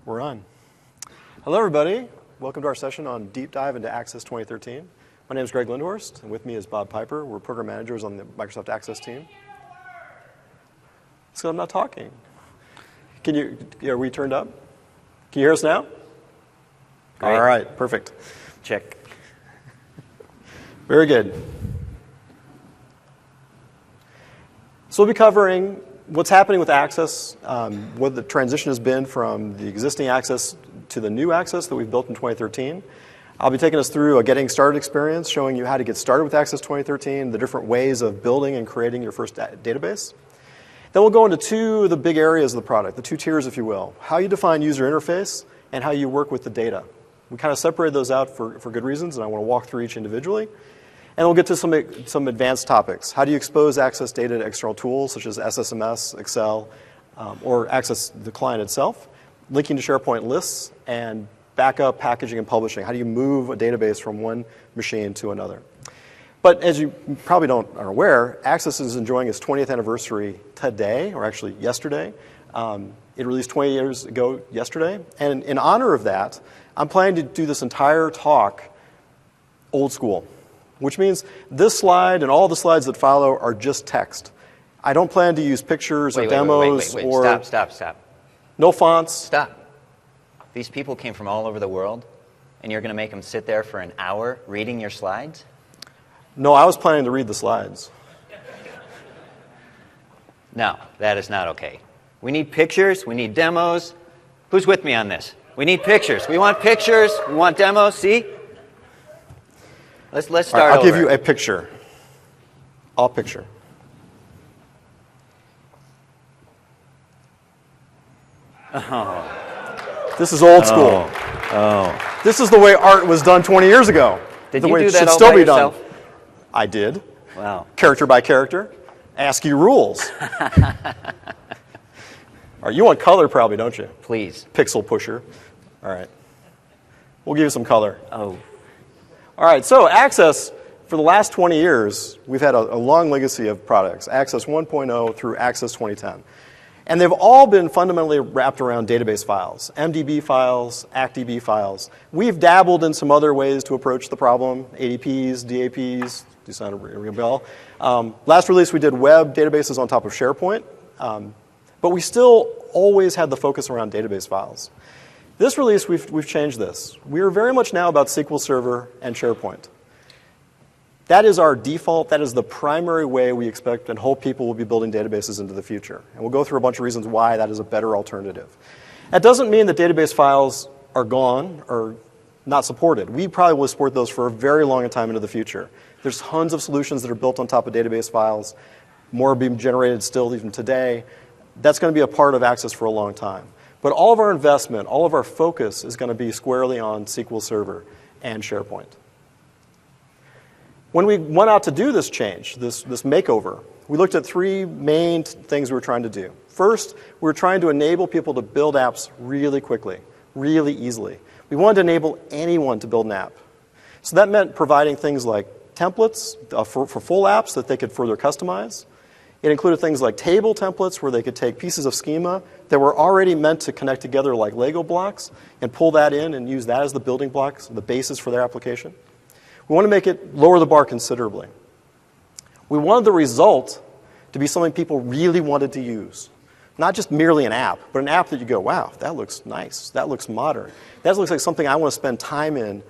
We're on. Hello, everybody. Welcome to our session on Deep Dive into Access 2013. My name is Greg Lindhorst, and with me is Bob Piper. We're program managers on the Microsoft Access team. So I'm not talking. Are we turned up? Can you hear us now? Great. All right, perfect. Check. Very good. So we'll be covering what's happening with Access, what the transition has been from the existing Access to the new Access that we've built in 2013. I'll be taking us through a getting started experience, showing you how to get started with Access 2013, the different ways of building and creating your first database. Then we'll go into two of the big areas of the product, the two tiers, if you will, how you define user interface and how you work with the data. We kind of separated those out for good reasons, and I want to walk through each individually. And we'll get to some advanced topics. How do you expose Access data to external tools, such as SSMS, Excel, or access the client itself, linking to SharePoint lists, and backup, packaging, and publishing. How do you move a database from one machine to another? But as you probably are aware, Access is enjoying its 20th anniversary today, or actually yesterday. It released 20 years ago yesterday. And in honor of that, I'm planning to do this entire talk old school, which means this slide and all the slides that follow are just text. I don't plan to use pictures or demos or... Stop. No fonts. Stop. These people came from all over the world, and you're going to make them sit there for an hour reading your slides? No, I was planning to read the slides. No, that is not okay. We need pictures. We need demos. Who's with me on this? We need pictures. We want pictures. We want demos. See? Let's start over. I'll give you a picture. I'll picture. Oh. This is old school. Oh. This is the way art was done 20 years ago. Did the you way do it that should all still by be yourself? done. I did. Wow. Character by character. ASCII rules. All right, you want color probably, don't you? Please. Pixel pusher. All right. We'll give you some color. Oh. All right, so Access, for the last 20 years, we've had a long legacy of products, Access 1.0 through Access 2010. And they've all been fundamentally wrapped around database files, MDB files, ActDB files. We've dabbled in some other ways to approach the problem, ADPs, DAPs, do sound ring a bell. Last release, we did web databases on top of SharePoint, but we still always had the focus around database files. This release, we've changed this. We are very much now about SQL Server and SharePoint. That is our default. That is the primary way we expect and hope people will be building databases into the future. And we'll go through a bunch of reasons why that is a better alternative. That doesn't mean that database files are gone or not supported. We probably will support those for a very long time into the future. There's tons of solutions that are built on top of database files. More are being generated still even today. That's going to be a part of Access for a long time. But all of our investment, all of our focus is going to be squarely on SQL Server and SharePoint. When we went out to do this change, this makeover, we looked at three main things we were trying to do. First, we were trying to enable people to build apps really quickly, really easily. We wanted to enable anyone to build an app. So that meant providing things like templates for full apps that they could further customize. It included things like table templates where they could take pieces of schema that were already meant to connect together like Lego blocks and pull that in and use that as the building blocks, the basis for their application. We want to make it lower the bar considerably. We wanted the result to be something people really wanted to use. Not just merely an app, but an app that you go, wow, that looks nice. That looks modern. That looks like something I want to spend time in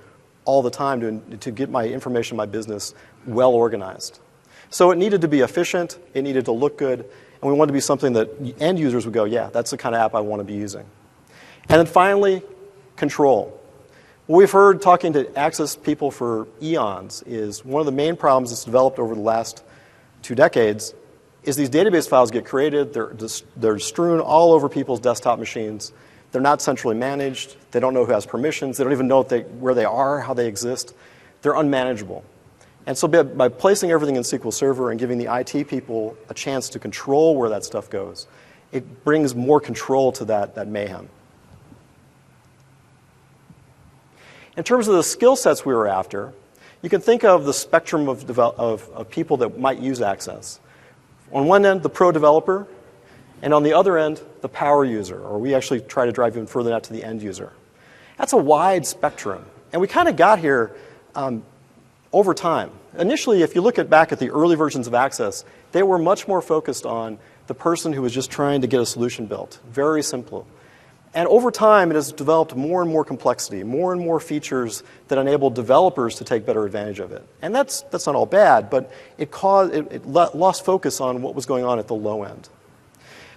all the time to get my information, my business well organized. So it needed to be efficient. It needed to look good. And we wanted to be something that end users would go, yeah, that's the kind of app I want to be using. And then finally, control. What we've heard talking to Access people for eons is one of the main problems that's developed over the last 2 decades is these database files get created, they're strewn all over people's desktop machines. They're not centrally managed. They don't know who has permissions. They don't even know where they are, how they exist. They're unmanageable. And so by placing everything in SQL Server and giving the IT people a chance to control where that stuff goes, it brings more control to that mayhem. In terms of the skill sets we were after, you can think of the spectrum of people that might use Access. On one end, the pro developer. And on the other end, the power user, or we actually try to drive even further out to the end user. That's a wide spectrum. And we kind of got here over time. Initially, if you look back at the early versions of Access, they were much more focused on the person who was just trying to get a solution built. Very simple. And over time, it has developed more and more complexity, more and more features that enable developers to take better advantage of it. And that's not all bad, but it lost focus on what was going on at the low end.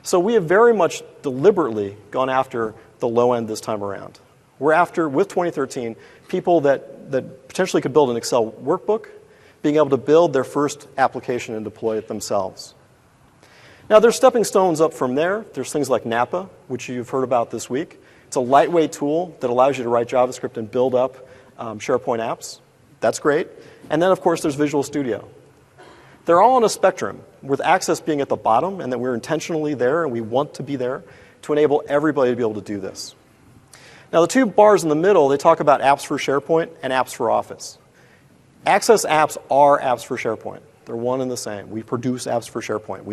So we have very much deliberately gone after the low end this time around. We're after, with 2013, people that potentially could build an Excel workbook, being able to build their first application and deploy it themselves. Now, there's stepping stones up from there. There's things like Napa, which you've heard about this week. It's a lightweight tool that allows you to write JavaScript and build up SharePoint apps. That's great. And then, of course, there's Visual Studio. They're all on a spectrum, with Access being at the bottom, and that we're intentionally there, and we want to be there, to enable everybody to be able to do this. Now, the two bars in the middle, they talk about apps for SharePoint and apps for Office. Access apps are apps for SharePoint. They're one and the same. We produce apps for SharePoint.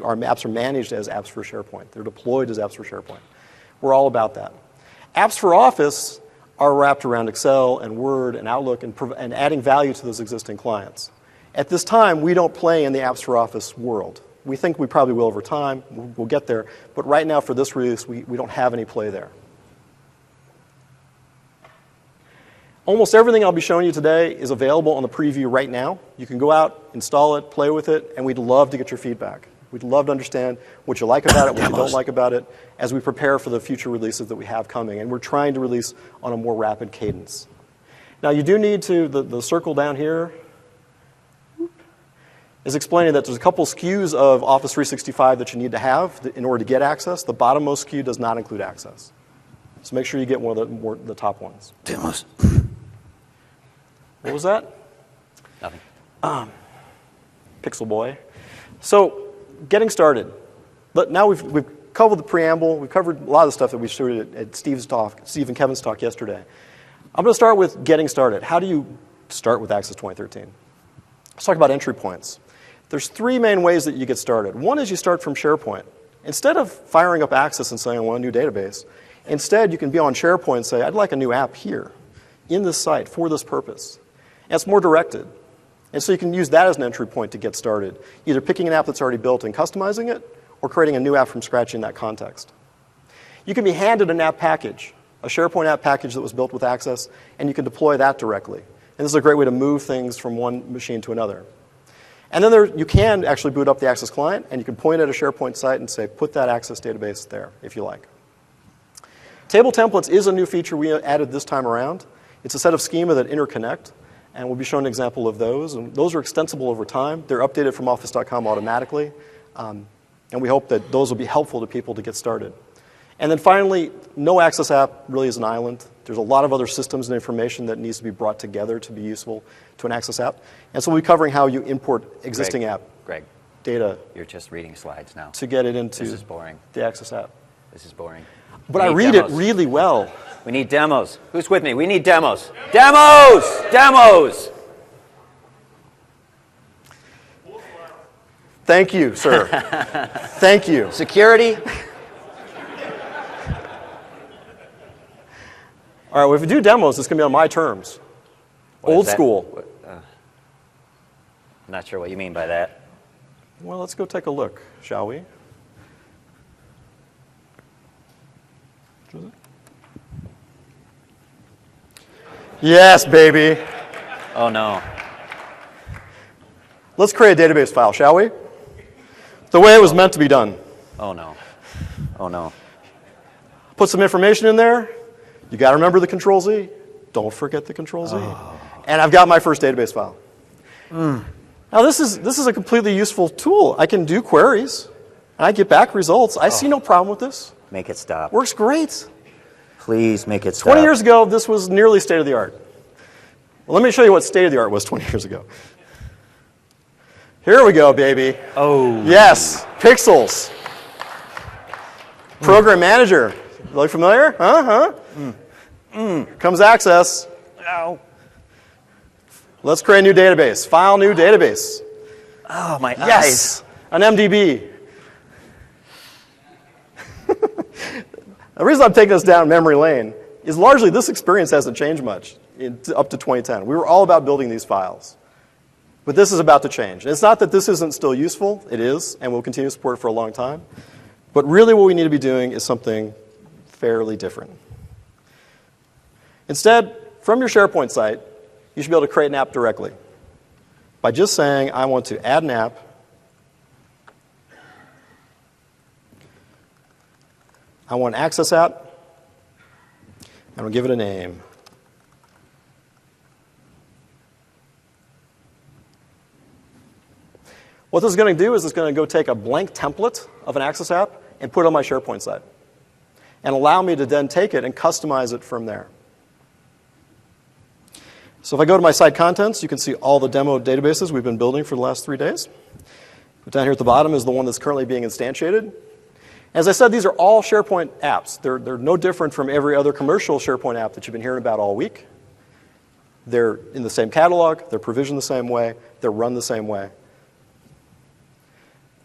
Our apps are managed as apps for SharePoint. They're deployed as apps for SharePoint. We're all about that. Apps for Office are wrapped around Excel and Word and Outlook and adding value to those existing clients. At this time, we don't play in the apps for Office world. We think we probably will over time. We'll get there. But right now, for this release, we don't have any play there. Almost everything I'll be showing you today is available on the preview right now. You can go out, install it, play with it, and we'd love to get your feedback. We'd love to understand what you like about it, what you don't like about it, as we prepare for the future releases that we have coming. And we're trying to release on a more rapid cadence. Now, you do need to, the circle down here is explaining that there's a couple SKUs of Office 365 that you need to have in order to get access. The bottommost SKU does not include access. So make sure you get one of the top ones. Demos. What was that? Nothing. Pixel boy. So, getting started. But now we've covered the preamble. We've covered a lot of the stuff that we showed at Steve and Kevin's talk yesterday. I'm going to start with getting started. How do you start with Access 2013? Let's talk about entry points. There's three main ways that you get started. One is you start from SharePoint. Instead of firing up Access and saying, I want a new database, instead you can be on SharePoint and say, I'd like a new app here, in this site, for this purpose. And it's more directed. And so you can use that as an entry point to get started, either picking an app that's already built and customizing it, or creating a new app from scratch in that context. You can be handed an app package, a SharePoint app package that was built with Access, and you can deploy that directly. And this is a great way to move things from one machine to another. And then you can actually boot up the Access client, and you can point at a SharePoint site and say, put that Access database there, if you like. Table templates is a new feature we added this time around. It's a set of schema that interconnect. And we'll be showing an example of those. And those are extensible over time. They're updated from Office.com automatically. And we hope that those will be helpful to people to get started. And then finally, no Access app really is an island. There's a lot of other systems and information that needs to be brought together to be useful to an Access app. And so we'll be covering how you import existing app data. You're just reading slides now. To get it into This is boring. The Access app. This is boring. But I read it really well. We need demos. Who's with me? We need demos. Demos! Demos! Thank you, sir. Thank you. Security? All right, well, if we do demos, it's going to be on my terms. Old school. I'm not sure what you mean by that. Well, let's go take a look, shall we? Yes, baby. Oh, no. Let's create a database file, shall we? The way it was meant to be done. Oh, no. Oh, no. Put some information in there. You got to remember the Control-Z. Don't forget the Control-Z. Oh. And I've got my first database file. Now, this is a completely useful tool. I can do queries, and I get back results. I see no problem with this. Make it stop. Works great. Please make it stop. 20 years ago, this was nearly state-of-the-art. Well, let me show you what state-of-the-art was 20 years ago. Here we go, baby. Oh. Yes, pixels. Program Manager. Really familiar? Comes Access. Ow. Let's create a new database. File new database. Oh, my eyes. Yes, an MDB. The reason I'm taking us down memory lane is largely this experience hasn't changed much up to 2010. We were all about building these files. But this is about to change. And it's not that this isn't still useful. It is, and we'll continue to support it for a long time. But really what we need to be doing is something fairly different. Instead, from your SharePoint site, you should be able to create an app directly by just saying, I want to add an app. I want an access app. And we'll give it a name. What this is going to do is it's going to go take a blank template of an access app and put it on my SharePoint site and allow me to then take it and customize it from there. So if I go to my site contents, you can see all the demo databases we've been building for the last 3 days. But down here at the bottom is the one that's currently being instantiated. As I said, these are all SharePoint apps. They're no different from every other commercial SharePoint app that you've been hearing about all week. They're in the same catalog. They're provisioned the same way. They're run the same way.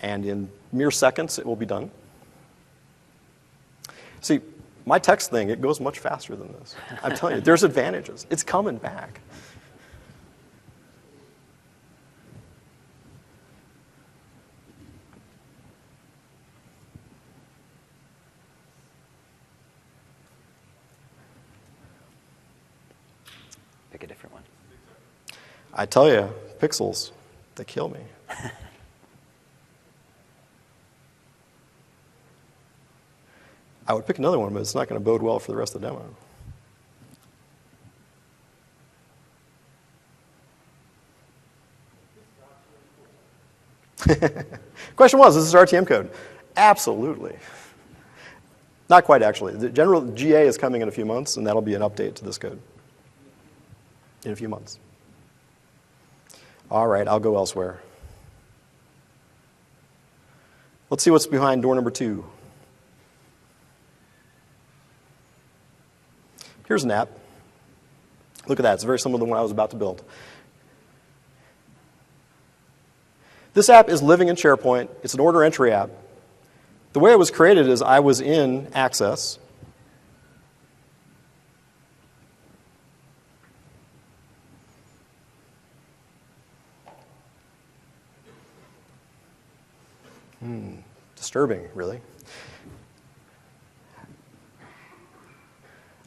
And in mere seconds, it will be done. See, my text thing, it goes much faster than this. I'm telling you, there's advantages. It's coming back. Pick a different one. I tell you, pixels, they kill me. I would pick another one, but it's not going to bode well for the rest of the demo. Question was, is this RTM code? Absolutely. Not quite, actually. The general GA is coming in a few months, and that'll be an update to this code in a few months. All right, I'll go elsewhere. Let's see what's behind door number 2. Here's an app. Look at that. It's very similar to the one I was about to build. This app is living in SharePoint. It's an order entry app. The way it was created is I was in Access. Disturbing, really.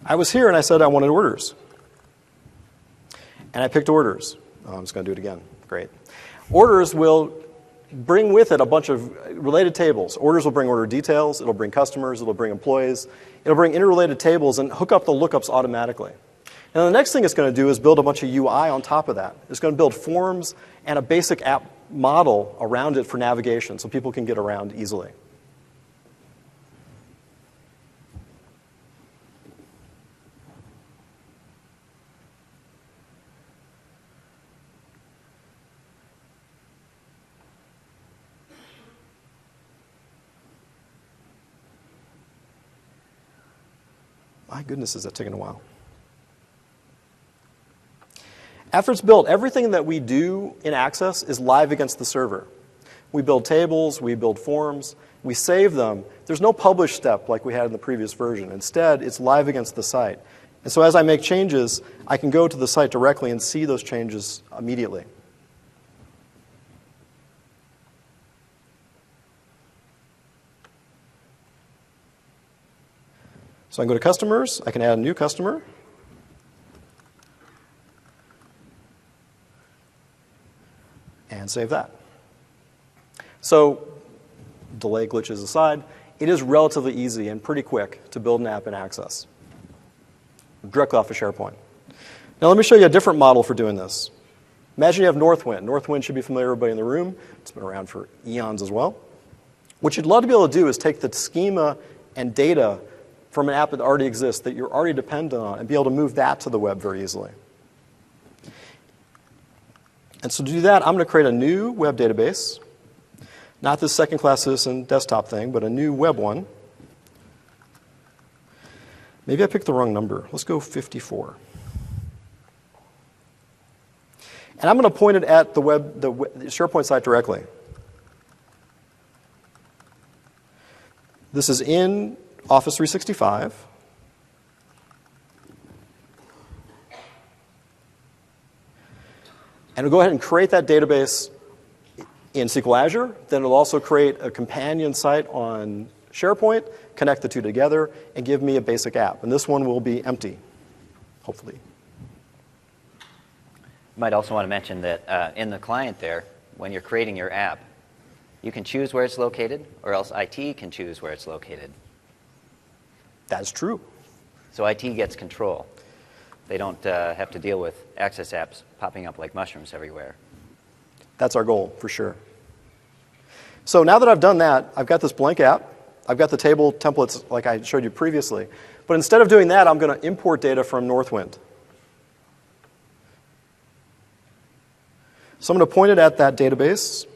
I was here and I said I wanted orders. And I picked orders. Oh, I'm just going to do it again. Great. Orders will bring with it a bunch of related tables. Orders will bring order details. It'll bring customers. It'll bring employees. It'll bring interrelated tables and hook up the lookups automatically. And the next thing it's going to do is build a bunch of UI on top of that. It's going to build forms and a basic app model around it for navigation so people can get around easily. My goodness, is that taking a while. After it's built, everything that we do in Access is live against the server. We build tables, we build forms, we save them. There's no publish step like we had in the previous version. Instead, it's live against the site. And so as I make changes, I can go to the site directly and see those changes immediately. So I can go to customers. I can add a new customer. And save that. So delay glitches aside, it is relatively easy and pretty quick to build an app in Access, directly off of SharePoint. Now let me show you a different model for doing this. Imagine you have Northwind. Northwind should be familiar to everybody in the room. It's been around for eons as well. What you'd love to be able to do is take the schema and data from an app that already exists, that you're already dependent on, and be able to move that to the web very easily. And so to do that, I'm going to create a new web database. Not this second-class citizen desktop thing, but a new web one. Maybe I picked the wrong number. Let's go 54. And I'm going to point it at the SharePoint site directly. This is in Office 365. And we'll go ahead and create that database in SQL Azure. Then it'll also create a companion site on SharePoint, connect the two together, and give me a basic app. And this one will be empty, hopefully. You might also want to mention that in the client there, when you're creating your app, you can choose where it's located, or else IT can choose where it's located. That's true. So IT gets control. They don't have to deal with Access apps popping up like mushrooms everywhere. That's our goal, for sure. So now that I've done that, I've got this blank app. I've got the table templates like I showed you previously. But instead of doing that, I'm going to import data from Northwind. So I'm going to point it at that database,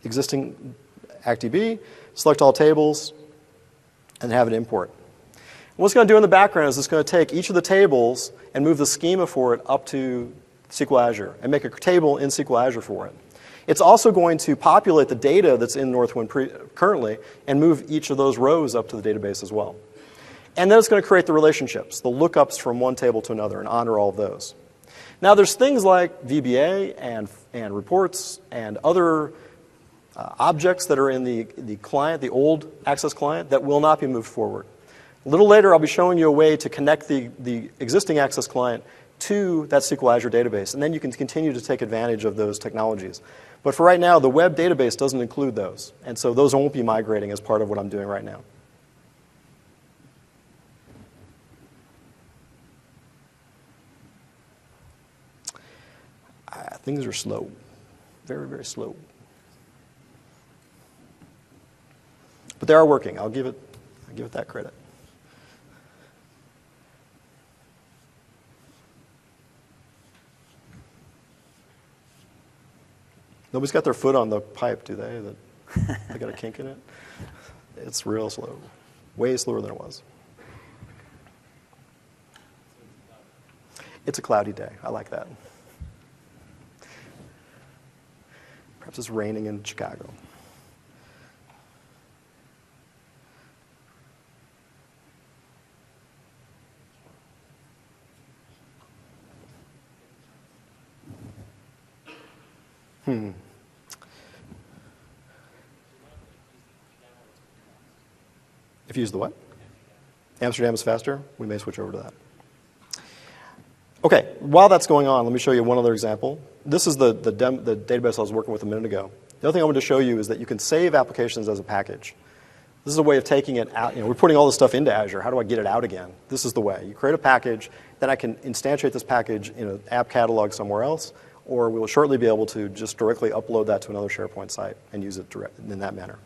existing ActDB, select all tables, and have it import. What it's going to do in the background is it's going to take each of the tables and move the schema for it up to SQL Azure and make a table in SQL Azure for it. It's also going to populate the data that's in Northwind currently and move each of those rows up to the database as well. And then it's going to create the relationships, the lookups from one table to another, and honor all of those. Now, there's things like VBA and reports and other objects that are in the client, the old Access client, that will not be moved forward. A little later, I'll be showing you a way to connect the existing Access client to that SQL Azure database, and then you can continue to take advantage of those technologies. But for right now, the web database doesn't include those, and so those won't be migrating as part of what I'm doing right now. Things are slow, very, very slow. But they are working. I'll give it that credit. Nobody's got their foot on the pipe, do they? They got a kink in it? It's real slow. Way slower than it was. It's a cloudy day. I like that. Perhaps it's raining in Chicago. If you use the what? Amsterdam is faster? We may switch over to that. Okay, while that's going on, let me show you one other example. This is the database I was working with a minute ago. The other thing I wanted to show you is that you can save applications as a package. This is a way of taking it out. We're putting all this stuff into Azure. How do I get it out again? This is the way. You create a package, then I can instantiate this package in an app catalog somewhere else, or we will shortly be able to just directly upload that to another SharePoint site and use it in that manner.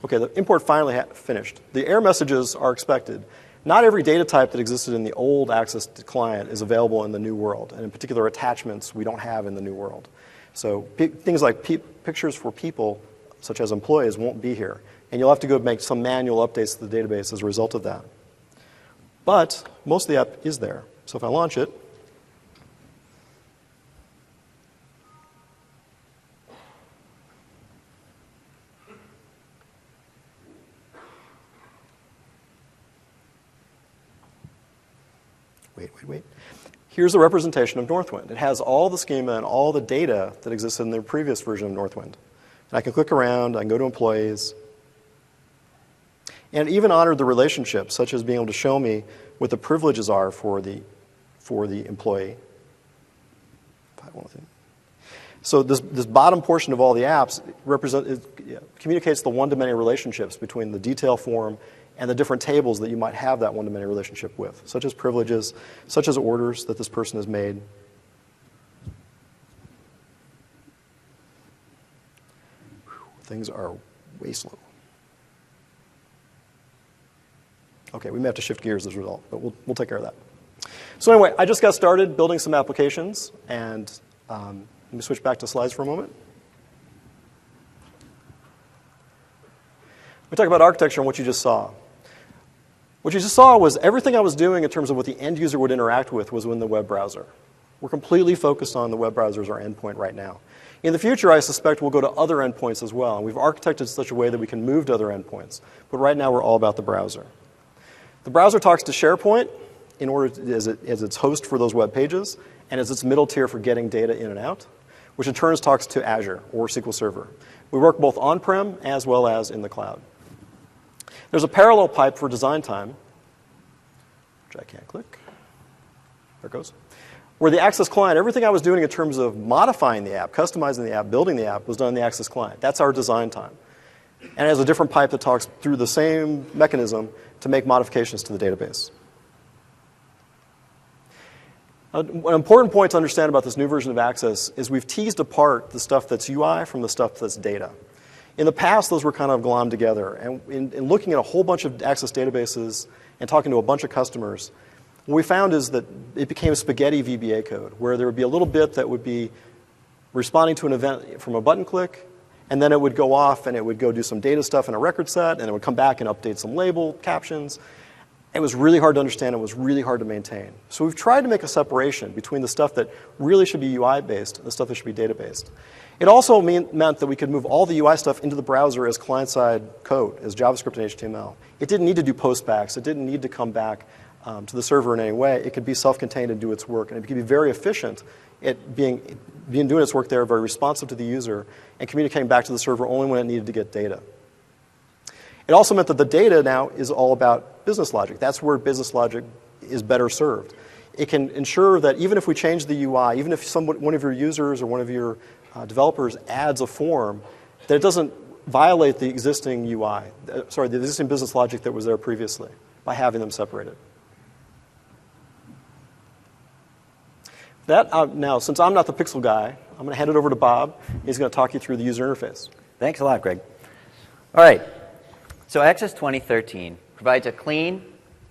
Okay, the import finally finished. The error messages are expected. Not every data type that existed in the old Access client is available in the new world, and in particular attachments we don't have in the new world. So things like pictures for people, such as employees, won't be here, and you'll have to go make some manual updates to the database as a result of that. But most of the app is there. So if I launch it, wait. Here's a representation of Northwind. It has all the schema and all the data that existed in the previous version of Northwind. And I can click around, I can go to employees. And it even honored the relationships, such as being able to show me what the privileges are for the employee. So this bottom portion of all the apps communicates the one-to-many relationships between the detail form and the different tables that you might have that one-to-many relationship with, such as privileges, such as orders that this person has made. Things are way slow. Okay, we may have to shift gears as a result, but we'll take care of that. So anyway, I just got started building some applications, and let me switch back to slides for a moment. We talk about architecture and what you just saw. What you just saw was everything I was doing in terms of what the end user would interact with was in the web browser. We're completely focused on the web browser as our endpoint right now. In the future, I suspect we'll go to other endpoints as well, and we've architected in such a way that we can move to other endpoints. But right now, we're all about the browser. The browser talks to SharePoint in order as its host for those web pages, and as its middle tier for getting data in and out, which in turn talks to Azure or SQL Server. We work both on-prem as well as in the cloud. There's a parallel pipe for design time, which I can't click. There it goes. Where the Access client, everything I was doing in terms of modifying the app, customizing the app, building the app, was done in the Access client. That's our design time. And it has a different pipe that talks through the same mechanism to make modifications to the database. An important point to understand about this new version of Access is we've teased apart the stuff that's UI from the stuff that's data. In the past, those were kind of glommed together. And in looking at a whole bunch of Access databases and talking to a bunch of customers, what we found is that it became spaghetti VBA code, where there would be a little bit that would be responding to an event from a button click, and then it would go off and it would go do some data stuff in a record set, and it would come back and update some label captions. It was really hard to understand. It was really hard to maintain. So we've tried to make a separation between the stuff that really should be UI-based and the stuff that should be data-based. It also meant that we could move all the UI stuff into the browser as client-side code, as JavaScript and HTML. It didn't need to do postbacks. It didn't need to come back to the server in any way. It could be self-contained and do its work. And it could be very efficient at doing its work there, very responsive to the user, and communicating back to the server only when it needed to get data. It also meant that the data now is all about business logic. That's where business logic is better served. It can ensure that even if we change the UI, even if one of your users or one of your developers adds a form, that it doesn't violate the existing the existing business logic that was there previously by having them separated. Now, since I'm not the Pixel guy, I'm going to hand it over to Bob. He's going to talk you through the user interface. Thanks a lot, Greg. All right. So Access 2013 provides a clean,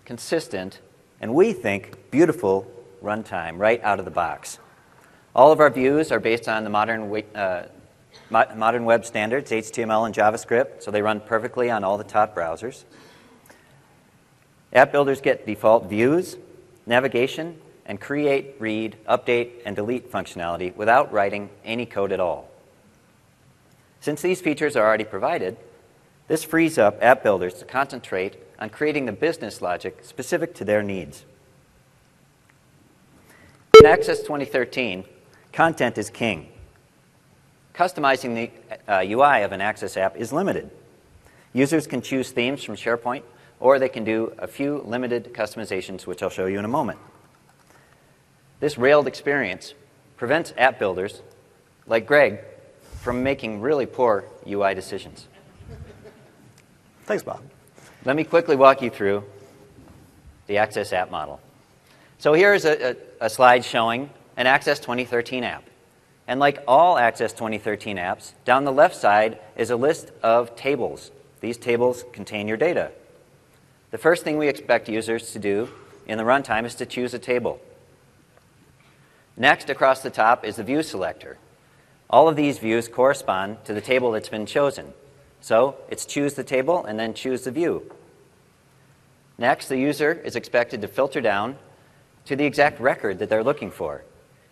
consistent, and we think beautiful runtime right out of the box. All of our views are based on the modern web standards, HTML and JavaScript, so they run perfectly on all the top browsers. App builders get default views, navigation, and create, read, update, and delete functionality without writing any code at all. Since these features are already provided, this frees up app builders to concentrate on creating the business logic specific to their needs. In Access 2013, content is king. Customizing the UI of an Access app is limited. Users can choose themes from SharePoint, or they can do a few limited customizations, which I'll show you in a moment. This railed experience prevents app builders, like Greg, from making really poor UI decisions. Thanks, Bob. Let me quickly walk you through the Access app model. So here's a slide showing an Access 2013 app. And like all Access 2013 apps, down the left side is a list of tables. These tables contain your data. The first thing we expect users to do in the runtime is to choose a table. Next, across the top, is the view selector. All of these views correspond to the table that's been chosen. So it's choose the table and then choose the view. Next, the user is expected to filter down to the exact record that they're looking for.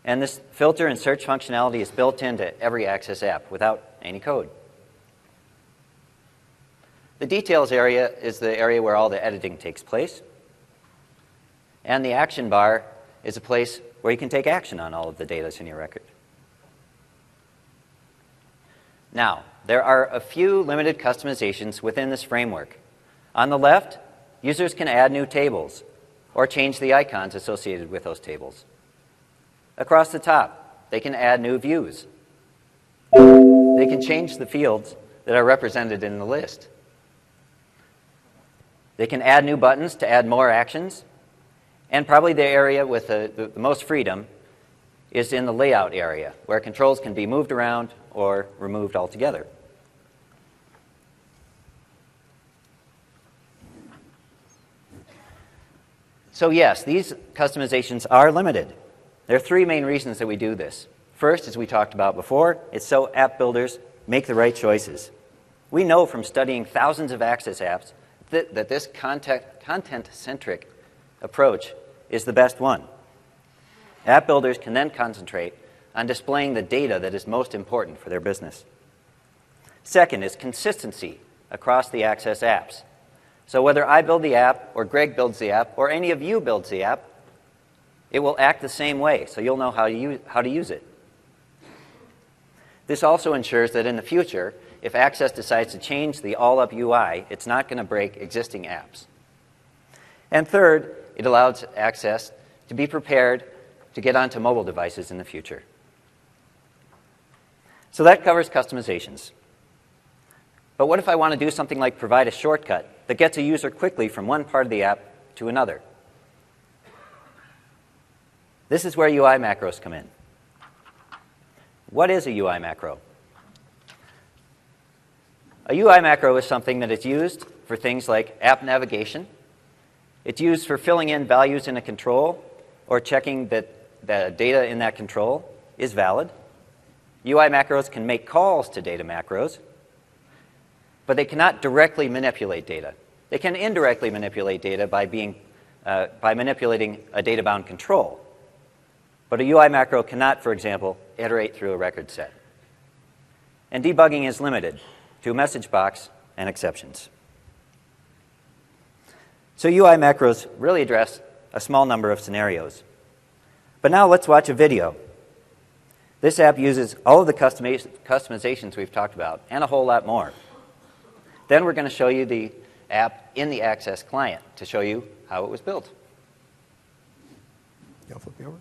And this filter and search functionality is built into every Access app without any code. The details area is the area where all the editing takes place. And the action bar is a place where you can take action on all of the data that's in your record. Now, there are a few limited customizations within this framework. On the left, users can add new tables or change the icons associated with those tables. Across the top, they can add new views. They can change the fields that are represented in the list. They can add new buttons to add more actions. And probably the area with the most freedom is in the layout area, where controls can be moved around or removed altogether. So yes, these customizations are limited. There are three main reasons that we do this. First, as we talked about before, it's so app builders make the right choices. We know from studying thousands of Access apps that this content-centric approach is the best one. App builders can then concentrate on displaying the data that is most important for their business. Second is consistency across the Access apps. So whether I build the app, or Greg builds the app, or any of you builds the app, it will act the same way, so you'll know how to use it. This also ensures that in the future, if Access decides to change the all-up UI, it's not going to break existing apps. And third, it allows Access to be prepared to get onto mobile devices in the future. So that covers customizations. But what if I want to do something like provide a shortcut that gets a user quickly from one part of the app to another? This is where UI macros come in. What is a UI macro? A UI macro is something that is used for things like app navigation. It's used for filling in values in a control or checking that the data in that control is valid. UI macros can make calls to data macros, but they cannot directly manipulate data. They can indirectly manipulate data by manipulating a data-bound control. But a UI macro cannot, for example, iterate through a record set. And debugging is limited to a message box and exceptions. So UI macros really address a small number of scenarios. But now let's watch a video. This app uses all of the customizations we've talked about and a whole lot more. Then we're going to show you the app in the Access client to show you how it was built. Y'all flip me over.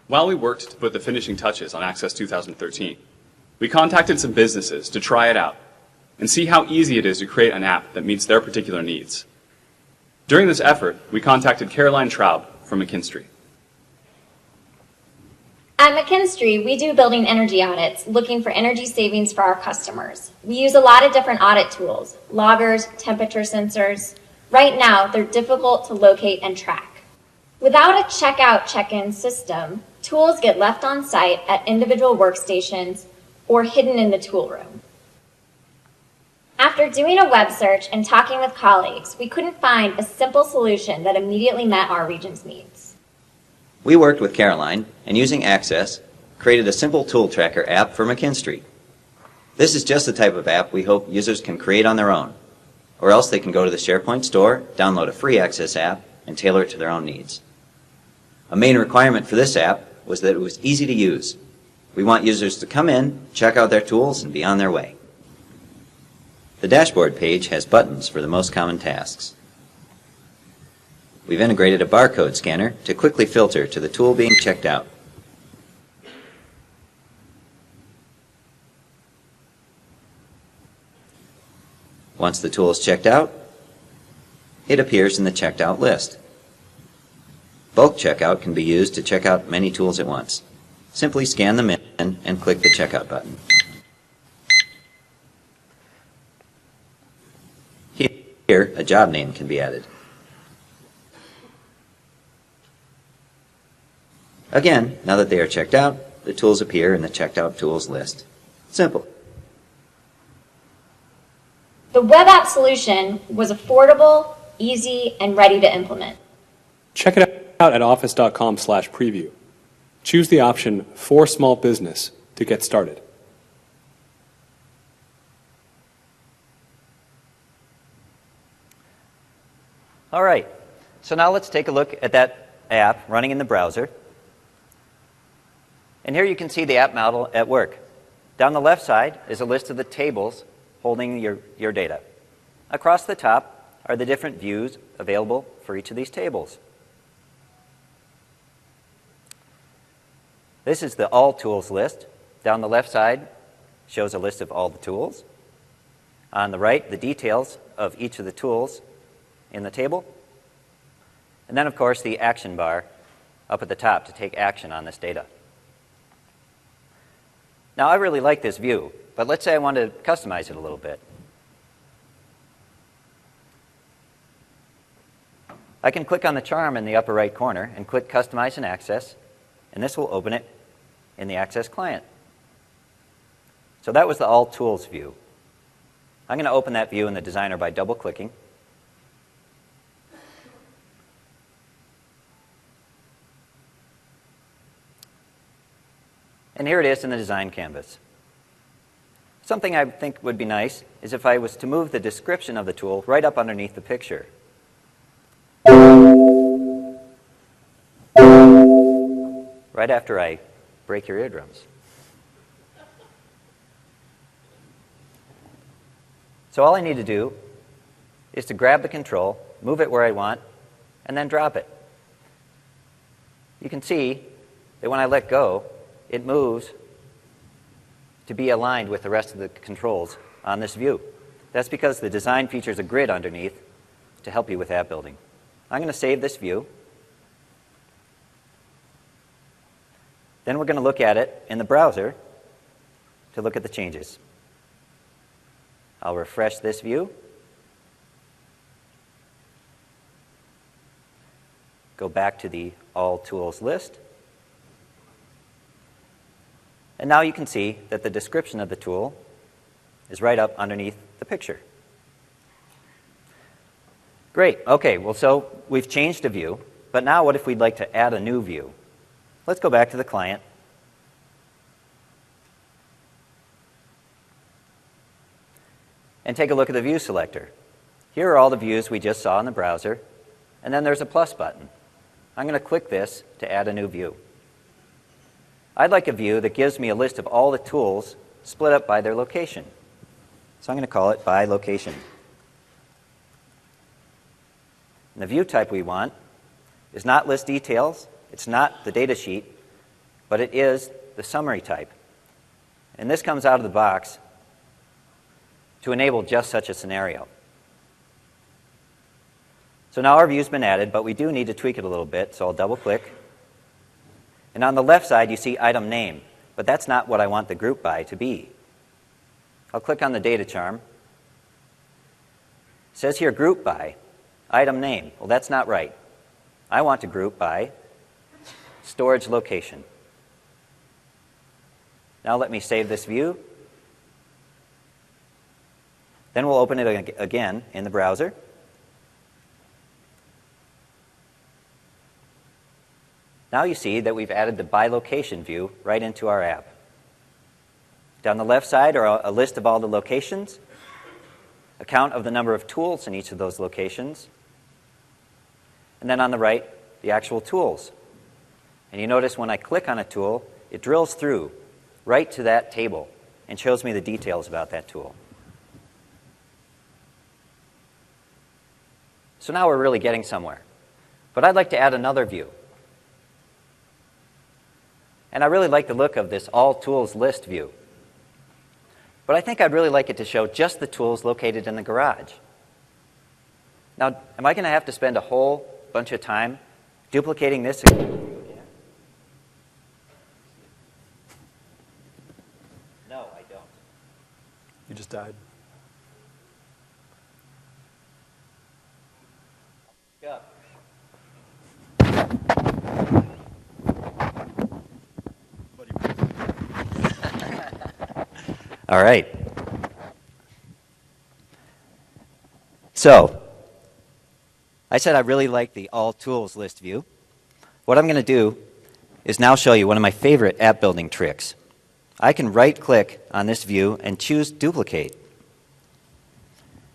While we worked to put the finishing touches on Access 2013, we contacted some businesses to try it out and see how easy it is to create an app that meets their particular needs. During this effort, we contacted Caroline Traub from McKinstry. At McKinstry, we do building energy audits, looking for energy savings for our customers. We use a lot of different audit tools, loggers, temperature sensors. Right now, they're difficult to locate and track. Without a checkout check-in system, tools get left on site at individual workstations or hidden in the tool room. After doing a web search and talking with colleagues, we couldn't find a simple solution that immediately met our region's needs. We worked with Caroline, and using Access, created a simple tool tracker app for McKinstry. This is just the type of app we hope users can create on their own, or else they can go to the SharePoint store, download a free Access app, and tailor it to their own needs. A main requirement for this app was that it was easy to use. We want users to come in, check out their tools, and be on their way. The dashboard page has buttons for the most common tasks. We've integrated a barcode scanner to quickly filter to the tool being checked out. Once the tool is checked out, it appears in the checked out list. Bulk checkout can be used to check out many tools at once. Simply scan them in and click the checkout button. Here, a job name can be added. Again, now that they are checked out, the tools appear in the checked out tools list. Simple. The web app solution was affordable, easy, and ready to implement. Check it out at office.com/preview. Choose the option For Small Business to get started. All right, so now let's take a look at that app running in the browser. And here you can see the app model at work. Down the left side is a list of the tables holding your data. Across the top are the different views available for each of these tables. This is the All Tools list. Down the left side shows a list of all the tools. On the right, the details of each of the tools in the table. And then, of course, the action bar up at the top to take action on this data. Now, I really like this view, but let's say I want to customize it a little bit. I can click on the charm in the upper right corner and click Customize and Access, and this will open it in the Access client. So that was the All Tools view. I'm going to open that view in the designer by double-clicking. And here it is in the design canvas. Something I think would be nice is if I was to move the description of the tool right up underneath the picture. Right after I break your eardrums. So all I need to do is to grab the control, move it where I want, and then drop it. You can see that when I let go, it moves to be aligned with the rest of the controls on this view. That's because the design features a grid underneath to help you with app building. I'm going to save this view. Then we're going to look at it in the browser to look at the changes. I'll refresh this view. Go back to the All Tools list. And now you can see that the description of the tool is right up underneath the picture. Great. Okay, well, so we've changed a view, but now what if we'd like to add a new view? Let's go back to the client. And take a look at the view selector. Here are all the views we just saw in the browser, and then there's a plus button. I'm going to click this to add a new view. I'd like a view that gives me a list of all the tools split up by their location. So I'm going to call it by location. And the view type we want is not list details, it's not the data sheet, but it is the summary type. And this comes out of the box to enable just such a scenario. So now our view's been added, but we do need to tweak it a little bit, so I'll double click. And on the left side, you see item name, but that's not what I want the group by to be. I'll click on the data charm. It says here group by item name. Well, that's not right. I want to group by storage location. Now let me save this view. Then we'll open it again in the browser. Now you see that we've added the by location view right into our app. Down the left side are a list of all the locations, a count of the number of tools in each of those locations, and then on the right, the actual tools. And you notice when I click on a tool, it drills through right to that table and shows me the details about that tool. So now we're really getting somewhere. But I'd like to add another view. And I really like the look of this All Tools List view. But I think I'd really like it to show just the tools located in the garage. Now, am I going to have to spend a whole bunch of time duplicating this again? No, I don't. You just died. Yeah. All right. So, I said I really like the All Tools List view. What I'm going to do is now show you one of my favorite app building tricks. I can right-click on this view and choose Duplicate.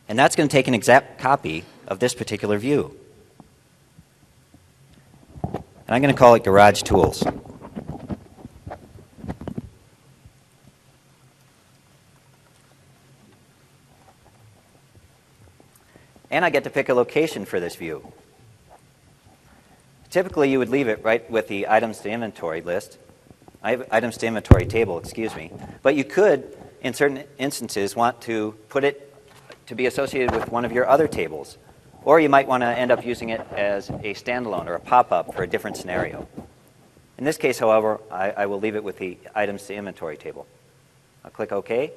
And that's going to take an exact copy of this particular view. And I'm going to call it Garage Tools. And I get to pick a location for this view. Typically, you would leave it right with the items to inventory list, items to inventory table, excuse me. But you could, in certain instances, want to put it to be associated with one of your other tables. Or you might want to end up using it as a standalone or a pop-up for a different scenario. In this case, however, I will leave it with the items to inventory table. I'll click OK.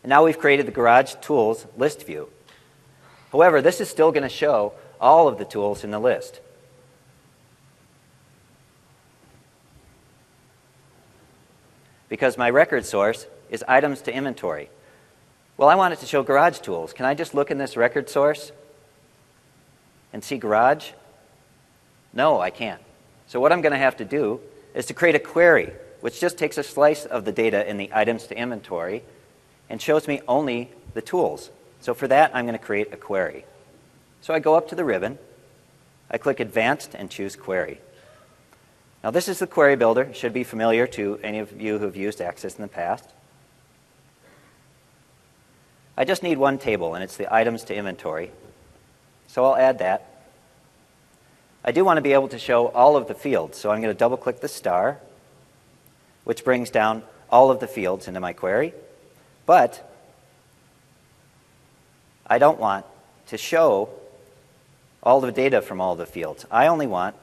And now we've created the Garage Tools List view. However, this is still going to show all of the tools in the list. Because my record source is items to inventory. Well, I want it to show garage tools. Can I just look in this record source and see garage? No, I can't. So what I'm going to have to do is to create a query, which just takes a slice of the data in the items to inventory and shows me only the tools. So for that, I'm going to create a query. So I go up to the ribbon, I click Advanced and choose Query. Now this is the query builder. It should be familiar to any of you who have used Access in the past. I just need one table, and it's the items to inventory. So I'll add that. I do want to be able to show all of the fields, so I'm going to double-click the star, which brings down all of the fields into my query. But I don't want to show all the data from all the fields. I only want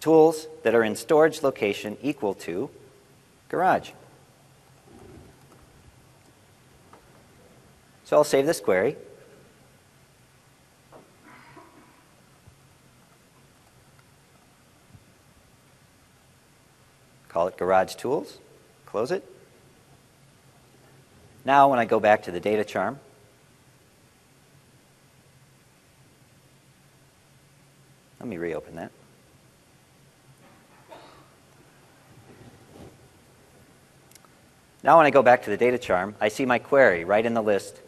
tools that are in storage location equal to garage. So I'll save this query. Call it Garage Tools. Close it. Now when I go back to the data charm, let me reopen that. Now when I go back to the data charm, I see my query right in the list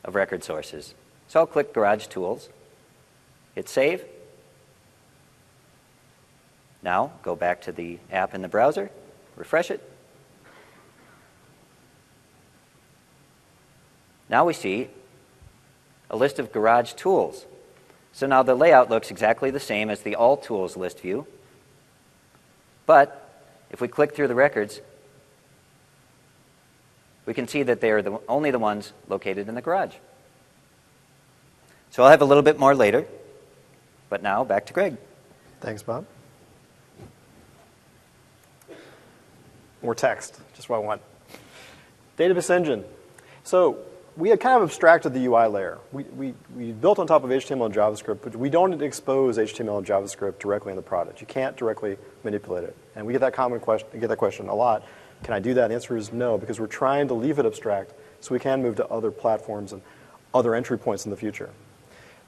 of record sources. So I'll click Garage Tools, hit Save. Now go back to the app in the browser, refresh it. Now we see a list of garage tools. So now the layout looks exactly the same as the All Tools list view. But if we click through the records, we can see that they are only the ones located in the garage. So I'll have a little bit more later. But now back to Greg. Thanks, Bob. More text, just what I want. Database engine. So we had kind of abstracted the UI layer. We built on top of HTML and JavaScript, but we don't expose HTML and JavaScript directly in the product. You can't directly manipulate it. And we get that question a lot. Can I do that? The answer is no, because we're trying to leave it abstract so we can move to other platforms and other entry points in the future.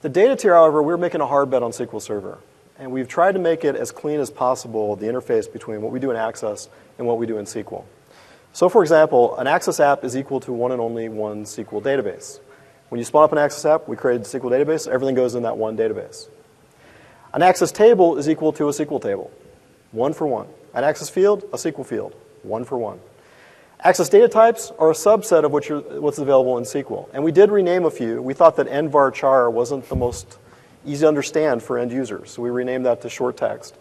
The data tier, however, we're making a hard bet on SQL Server. And we've tried to make it as clean as possible, the interface between what we do in Access and what we do in SQL. So for example, an Access app is equal to one and only one SQL database. When you spawn up an Access app, we created a SQL database. Everything goes in that one database. An Access table is equal to a SQL table, one for one. An Access field, a SQL field, one for one. Access data types are a subset of what's available in SQL. And we did rename a few. We thought that envarchar wasn't the most easy to understand for end users, so we renamed that to short text.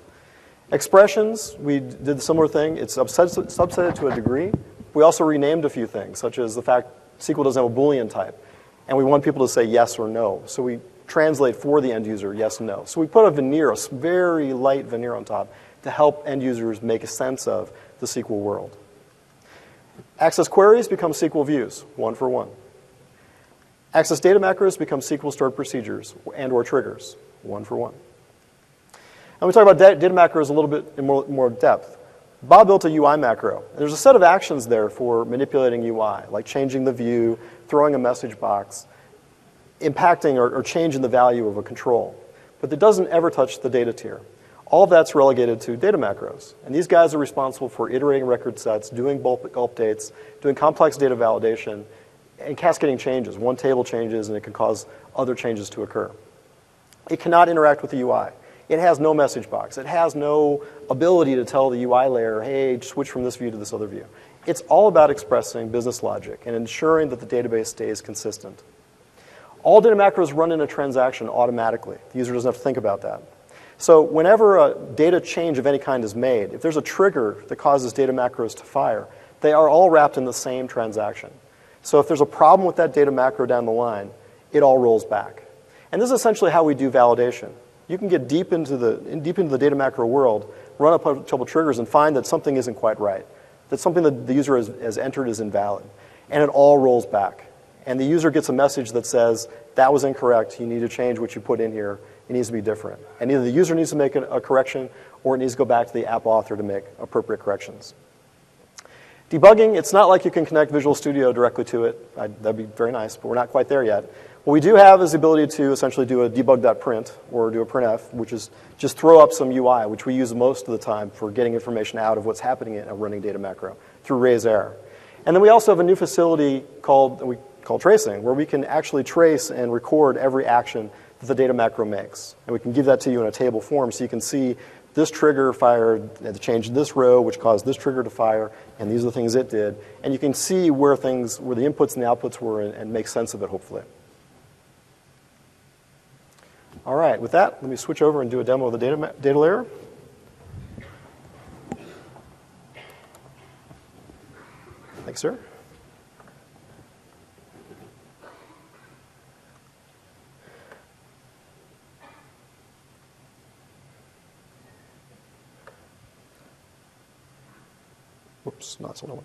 Expressions, we did a similar thing. It's subsetted to a degree. We also renamed a few things, such as the fact SQL doesn't have a Boolean type. And we want people to say yes or no. So we translate for the end user yes and no. So we put a veneer, a very light veneer on top to help end users make a sense of the SQL world. Access queries become SQL views, one for one. Access data macros become SQL stored procedures and or triggers, one for one. And we talk about data macros a little bit in more depth. Bob built a UI macro. And there's a set of actions there for manipulating UI, like changing the view, throwing a message box, impacting or changing the value of a control. But it doesn't ever touch the data tier. All of that's relegated to data macros. And these guys are responsible for iterating record sets, doing bulk updates, doing complex data validation, and cascading changes. One table changes, and it can cause other changes to occur. It cannot interact with the UI. It has no message box. It has no ability to tell the UI layer, hey, switch from this view to this other view. It's all about expressing business logic and ensuring that the database stays consistent. All data macros run in a transaction automatically. The user doesn't have to think about that. So whenever a data change of any kind is made, if there's a trigger that causes data macros to fire, they are all wrapped in the same transaction. So if there's a problem with that data macro down the line, it all rolls back. And this is essentially how we do validation. You can get deep into the data macro world, run up a couple triggers, and find that something isn't quite right, that something that the user has entered is invalid. And it all rolls back. And the user gets a message that says, that was incorrect, you need to change what you put in here, it needs to be different. And either the user needs to make a correction, or it needs to go back to the app author to make appropriate corrections. Debugging, it's not like you can connect Visual Studio directly to it. That'd be very nice, but we're not quite there yet. What we do have is the ability to essentially do a debug.print or do a printf, which is just throw up some UI, which we use most of the time for getting information out of what's happening in a running data macro through raise error. And then we also have a new facility called tracing, where we can actually trace and record every action that the data macro makes. And we can give that to you in a table form so you can see this trigger fired the change in this row, which caused this trigger to fire, and these are the things it did. And you can see where the inputs and the outputs were and make sense of it, hopefully. All right, with that, let me switch over and do a demo of the data layer. Thanks, sir. Whoops, not so one.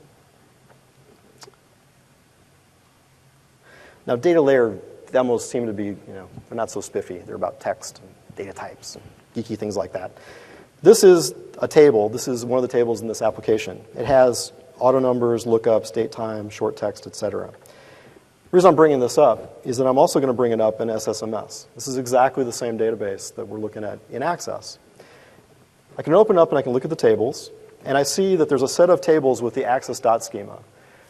Now, data layer demos seem to be, they're not so spiffy. They're about text and data types and geeky things like that. This is a table. This is one of the tables in this application. It has auto numbers, lookups, date time, short text, etc. The reason I'm bringing this up is that I'm also going to bring it up in SSMS. This is exactly the same database that we're looking at in Access. I can open up and I can look at the tables, and I see that there's a set of tables with the access.schema.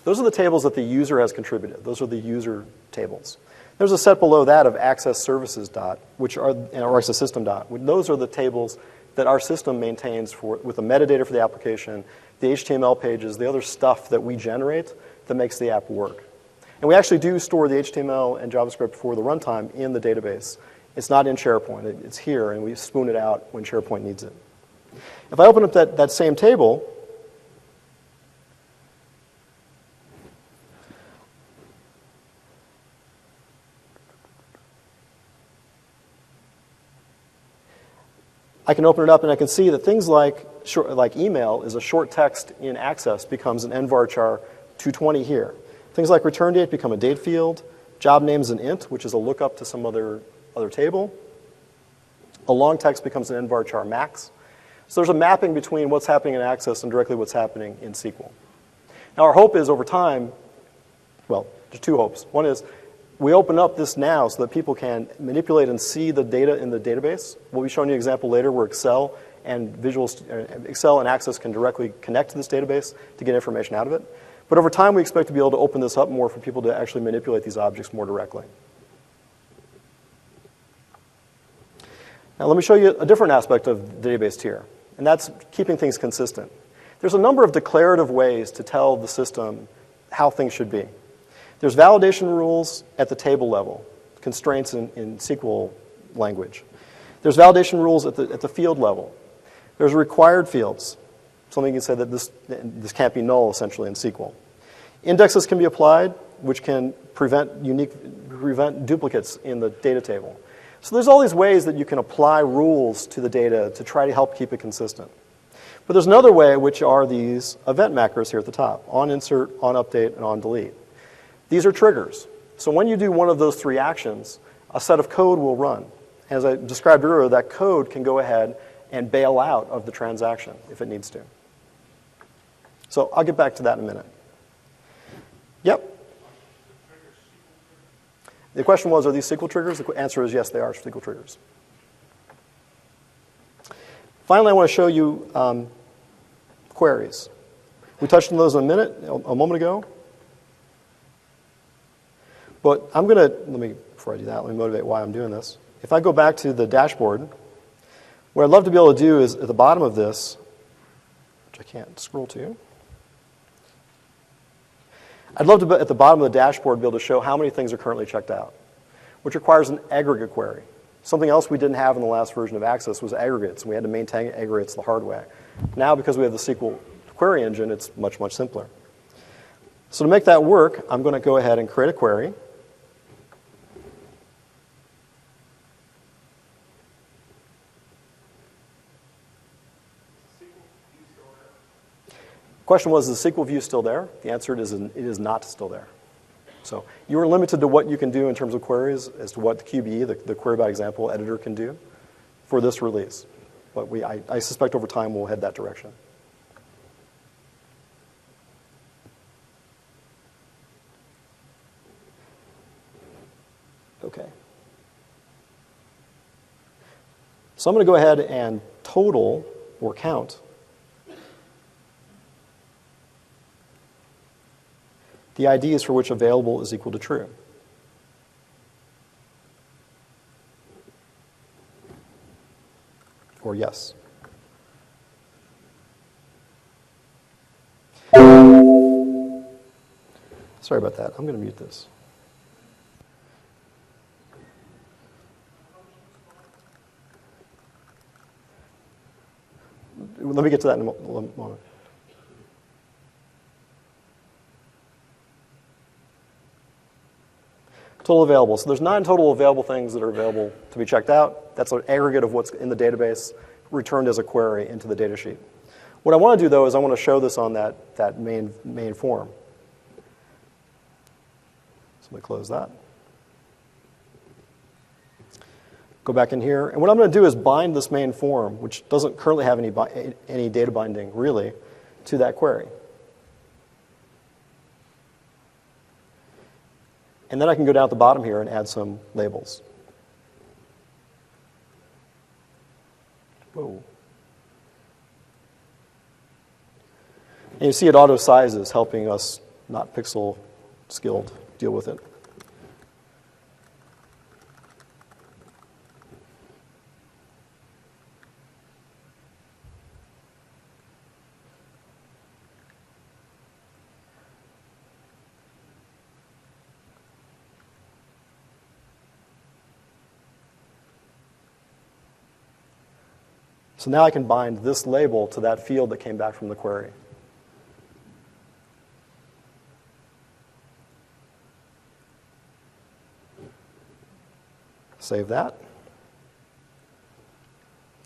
Those are the tables that the user has contributed. Those are the user tables. There's a set below that of access services dot, or access system dot. Those are the tables that our system maintains with the metadata for the application, the HTML pages, the other stuff that we generate that makes the app work. And we actually do store the HTML and JavaScript for the runtime in the database. It's not in SharePoint. It's here, and we spoon it out when SharePoint needs it. If I open up that same table, I can open it up and I can see that things like email is a short text in Access becomes an nvarchar 220 here. Things like return date become a date field. Job name is an int, which is a lookup to some other table. A long text becomes an nvarchar max. So there's a mapping between what's happening in Access and directly what's happening in SQL. Now our hope is over time, well, there's two hopes. One is we open up this now so that people can manipulate and see the data in the database. We'll be showing you an example later where Excel and Access can directly connect to this database to get information out of it. But over time, we expect to be able to open this up more for people to actually manipulate these objects more directly. Now let me show you a different aspect of the database tier, and that's keeping things consistent. There's a number of declarative ways to tell the system how things should be. There's validation rules at the table level, constraints in SQL language. There's validation rules at the field level. There's required fields. Something you can say that this can't be null, essentially, in SQL. Indexes can be applied, which can prevent duplicates in the data table. So there's all these ways that you can apply rules to the data to try to help keep it consistent. But there's another way, which are these event macros here at the top, on insert, on update, and on delete. These are triggers. So when you do one of those three actions, a set of code will run. As I described earlier, that code can go ahead and bail out of the transaction if it needs to. So I'll get back to that in a minute. Yep. The question was, are these SQL triggers? The answer is yes, they are SQL triggers. Finally, I want to show you queries. We touched on those a moment ago. But I'm going to, before I do that, let me motivate why I'm doing this. If I go back to the dashboard, what I'd love to be able to do is at the bottom of this, which I can't scroll to, I'd love to, at the bottom of the dashboard, be able to show how many things are currently checked out, which requires an aggregate query. Something else we didn't have in the last version of Access was aggregates, and we had to maintain aggregates the hard way. Now, because we have the SQL query engine, it's much, much simpler. So to make that work, I'm going to go ahead and create a query. The question was, is the SQL view still there? The answer is it is not still there. So you are limited to what you can do in terms of queries as to what the QBE, the Query by Example editor, can do for this release. But I suspect over time we'll head that direction. So I'm going to go ahead and total or count the IDs for which available is equal to true. Or yes. Sorry about that. I'm going to mute this. Let me get to that in a moment. Total available. So there's 9 total available things that are available to be checked out. That's an aggregate of what's in the database returned as a query into the data sheet. What I want to do, though, is I want to show this on that main form. So let me close that. Go back in here. And what I'm going to do is bind this main form, which doesn't currently have any data binding, really, to that query. And then I can go down at the bottom here and add some labels. Whoa. And you see it auto sizes, helping us, not pixel skilled, deal with it. So now I can bind this label to that field that came back from the query. Save that.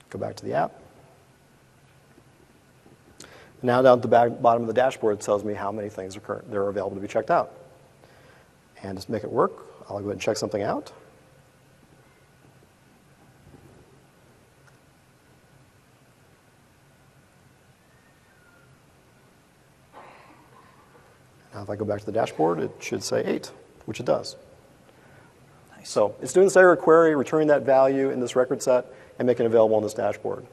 Go back to the app. Now down at the bottom of the dashboard, it tells me how many things are available to be checked out. And to make it work, I'll go ahead and check something out. Now if I go back to the dashboard, it should say 8, which it does. Nice. So it's doing this aggregate query, returning that value in this record set, and making it available on this dashboard.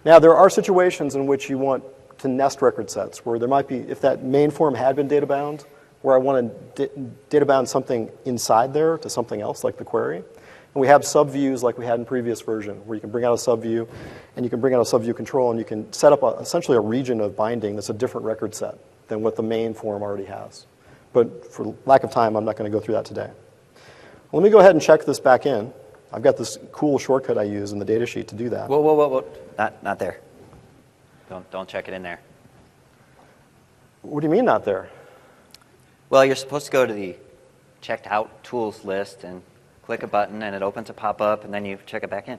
Now there are situations in which you want to nest record sets, where there might be, if that main form had been data bound, where I want to data bound something inside there to something else, like the query. And we have subviews like we had in previous version, where you can bring out a subview, and you can bring out a subview control, and you can set up essentially a region of binding that's a different record set than what the main form already has. But for lack of time, I'm not going to go through that today. Well, let me go ahead and check this back in. I've got this cool shortcut I use in the data sheet to do that. Whoa. Not there. Don't check it in there. What do you mean not there? Well, you're supposed to go to the checked out tools list and click a button, and it opens a pop-up, and then you check it back in.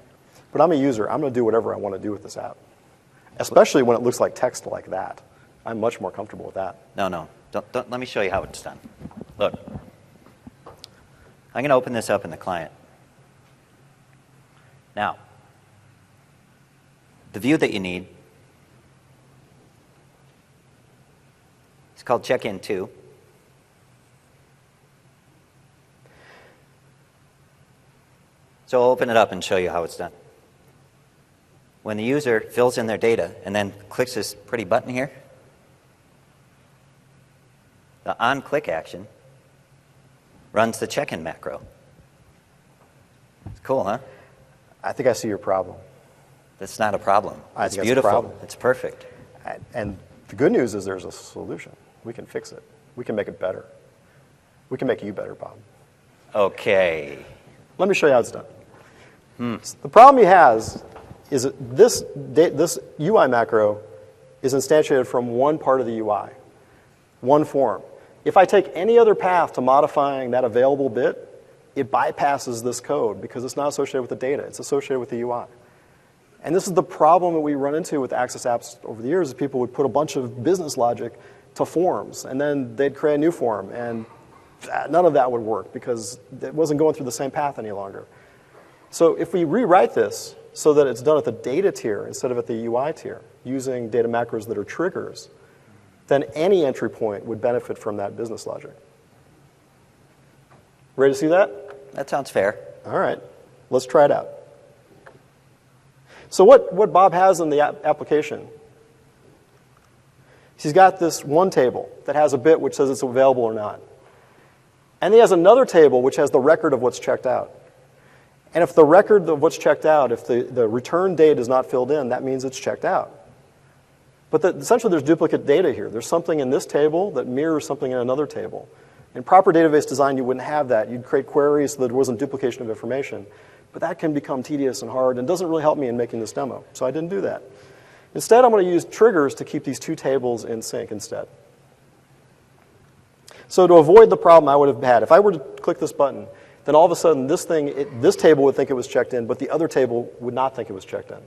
But I'm a user. I'm going to do whatever I want to do with this app, especially when it looks like text like that. I'm much more comfortable with that. No. Don't, let me show you how it's done. Look. I'm going to open this up in the client. Now, the view that you need is called Check-in 2. So I'll open it up and show you how it's done. When the user fills in their data and then clicks this pretty button here, the on-click action runs the check-in macro. It's cool, huh? I think I see your problem. That's not a problem. It's beautiful. A problem. It's perfect. And the good news is there's a solution. We can fix it. We can make it better. We can make you better, Bob. Okay. Let me show you how it's done. The problem he has is that this UI macro is instantiated from one part of the UI, one form. If I take any other path to modifying that available bit, it bypasses this code because it's not associated with the data. It's associated with the UI. And this is the problem that we run into with Access apps over the years, is people would put a bunch of business logic to forms, and then they'd create a new form, and none of that would work because it wasn't going through the same path any longer. So if we rewrite this so that it's done at the data tier instead of at the UI tier, using data macros that are triggers, then any entry point would benefit from that business logic. Ready to see that? That sounds fair. All right. Let's try it out. So what Bob has in the application, he's got this one table that has a bit which says it's available or not. And he has another table which has the record of what's checked out. And if the record of what's checked out, if the return date is not filled in, that means it's checked out. But essentially there's duplicate data here. There's something in this table that mirrors something in another table. In proper database design, you wouldn't have that. You'd create queries so that there wasn't duplication of information. But that can become tedious and hard and doesn't really help me in making this demo. So I didn't do that. Instead, I'm going to use triggers to keep these two tables in sync instead. So to avoid the problem I would have had, if I were to click this button, then all of a sudden this table would think it was checked in, but the other table would not think it was checked in.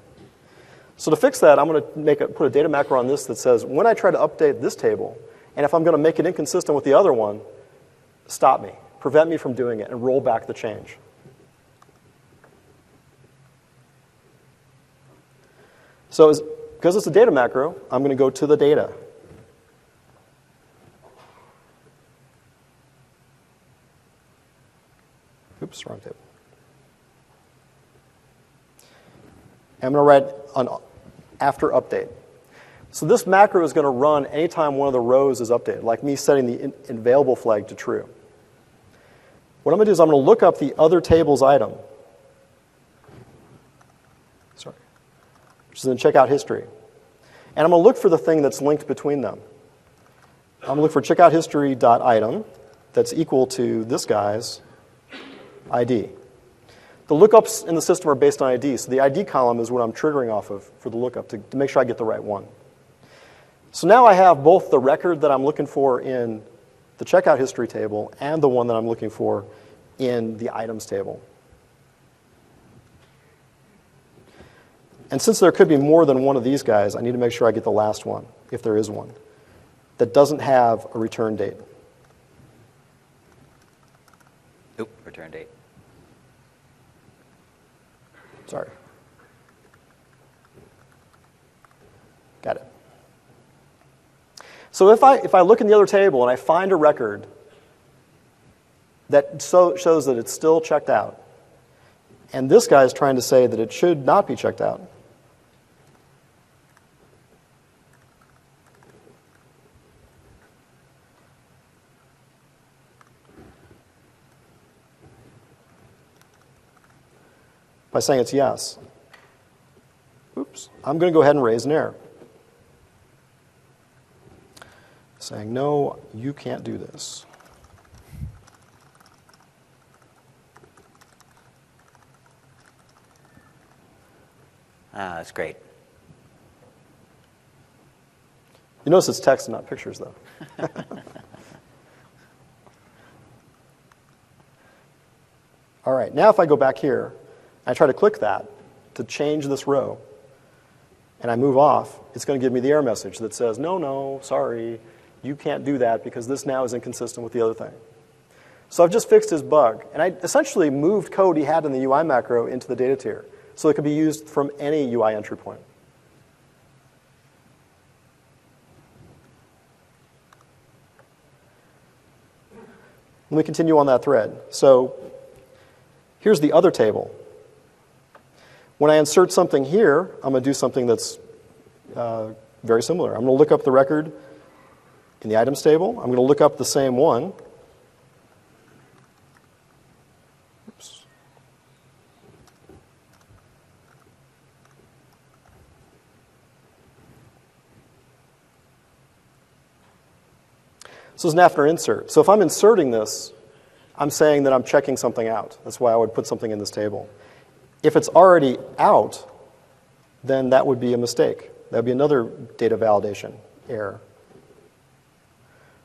So to fix that, I'm going to put a data macro on this that says, when I try to update this table, and if I'm going to make it inconsistent with the other one, stop me, prevent me from doing it, and roll back the change. So because it's a data macro, I'm going to go to the data. Oops, wrong table. I'm going to write an after update. So this macro is going to run anytime one of the rows is updated, like me setting the available flag to true. What I'm going to do is I'm going to look up the other table's item, which is in checkout history. And I'm going to look for the thing that's linked between them. I'm going to look for checkout history.item that's equal to this guy's ID. The lookups in the system are based on ID, so the ID column is what I'm triggering off of for the lookup to make sure I get the right one. So now I have both the record that I'm looking for in the checkout history table and the one that I'm looking for in the items table. And since there could be more than one of these guys, I need to make sure I get the last one, if there is one, that doesn't have a return date. Oop, return date. Sorry. Got it. So if I look in the other table and I find a record that shows that it's still checked out, and this guy is trying to say that it should not be checked out, by saying it's yes, oops, I'm going to go ahead and raise an error. Saying, no, you can't do this. That's great. You notice it's text and not pictures, though. All right, now if I go back here, I try to click that to change this row, and I move off, it's going to give me the error message that says, no, sorry, you can't do that because this now is inconsistent with the other thing. So I've just fixed his bug, and I essentially moved code he had in the UI macro into the data tier, so it could be used from any UI entry point. Let me continue on that thread. So here's the other table. When I insert something here, I'm going to do something that's very similar. I'm going to look up the record in the items table. I'm going to look up the same one. Oops. So it's an after insert. So if I'm inserting this, I'm saying that I'm checking something out. That's why I would put something in this table. If it's already out, then that would be a mistake. That would be another data validation error.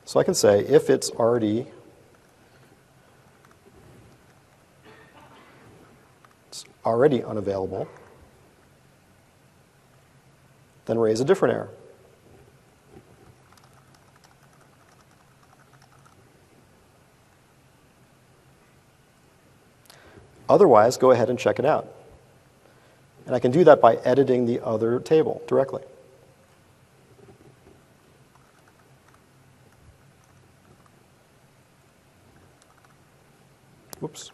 So I can say if it's already unavailable, then raise a different error. Otherwise, go ahead and check it out. And I can do that by editing the other table directly. Whoops.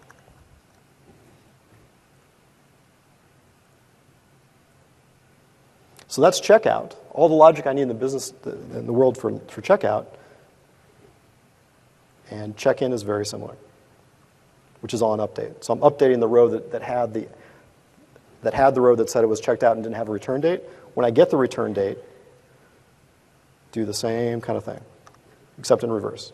So that's checkout. All the logic I need in the business, in the world for checkout. And check-in is very similar, which is on update. So I'm updating the row that had the row that said it was checked out and didn't have a return date. When I get the return date, do the same kind of thing, except in reverse.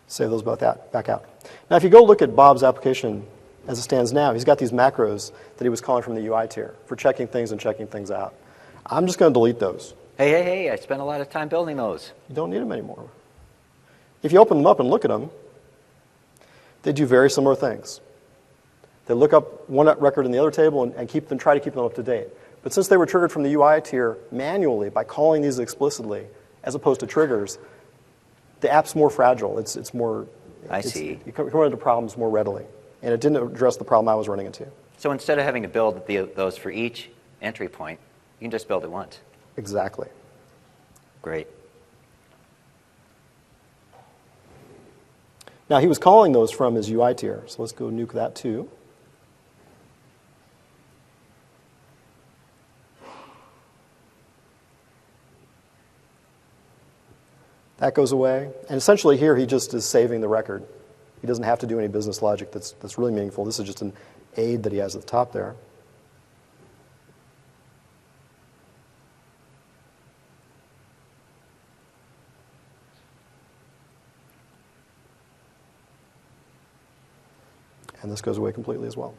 Save those both back out. Now, if you go look at Bob's application as it stands now, he's got these macros that he was calling from the UI tier for checking things and checking things out. I'm just going to delete those. Hey, I spent a lot of time building those. You don't need them anymore. If you open them up and look at them, they do very similar things. They look up one record in the other table and try to keep them up to date. But since they were triggered from the UI tier manually by calling these explicitly, as opposed to triggers, the app's more fragile. It's more. I see. You can run into problems more readily, and it didn't address the problem I was running into. So instead of having to build those for each entry point, you can just build it once. Exactly. Great. Now he was calling those from his UI tier, so let's go nuke that too. That goes away. And essentially here, he just is saving the record. He doesn't have to do any business logic that's really meaningful. This is just an aid that he has at the top there. And this goes away completely as well.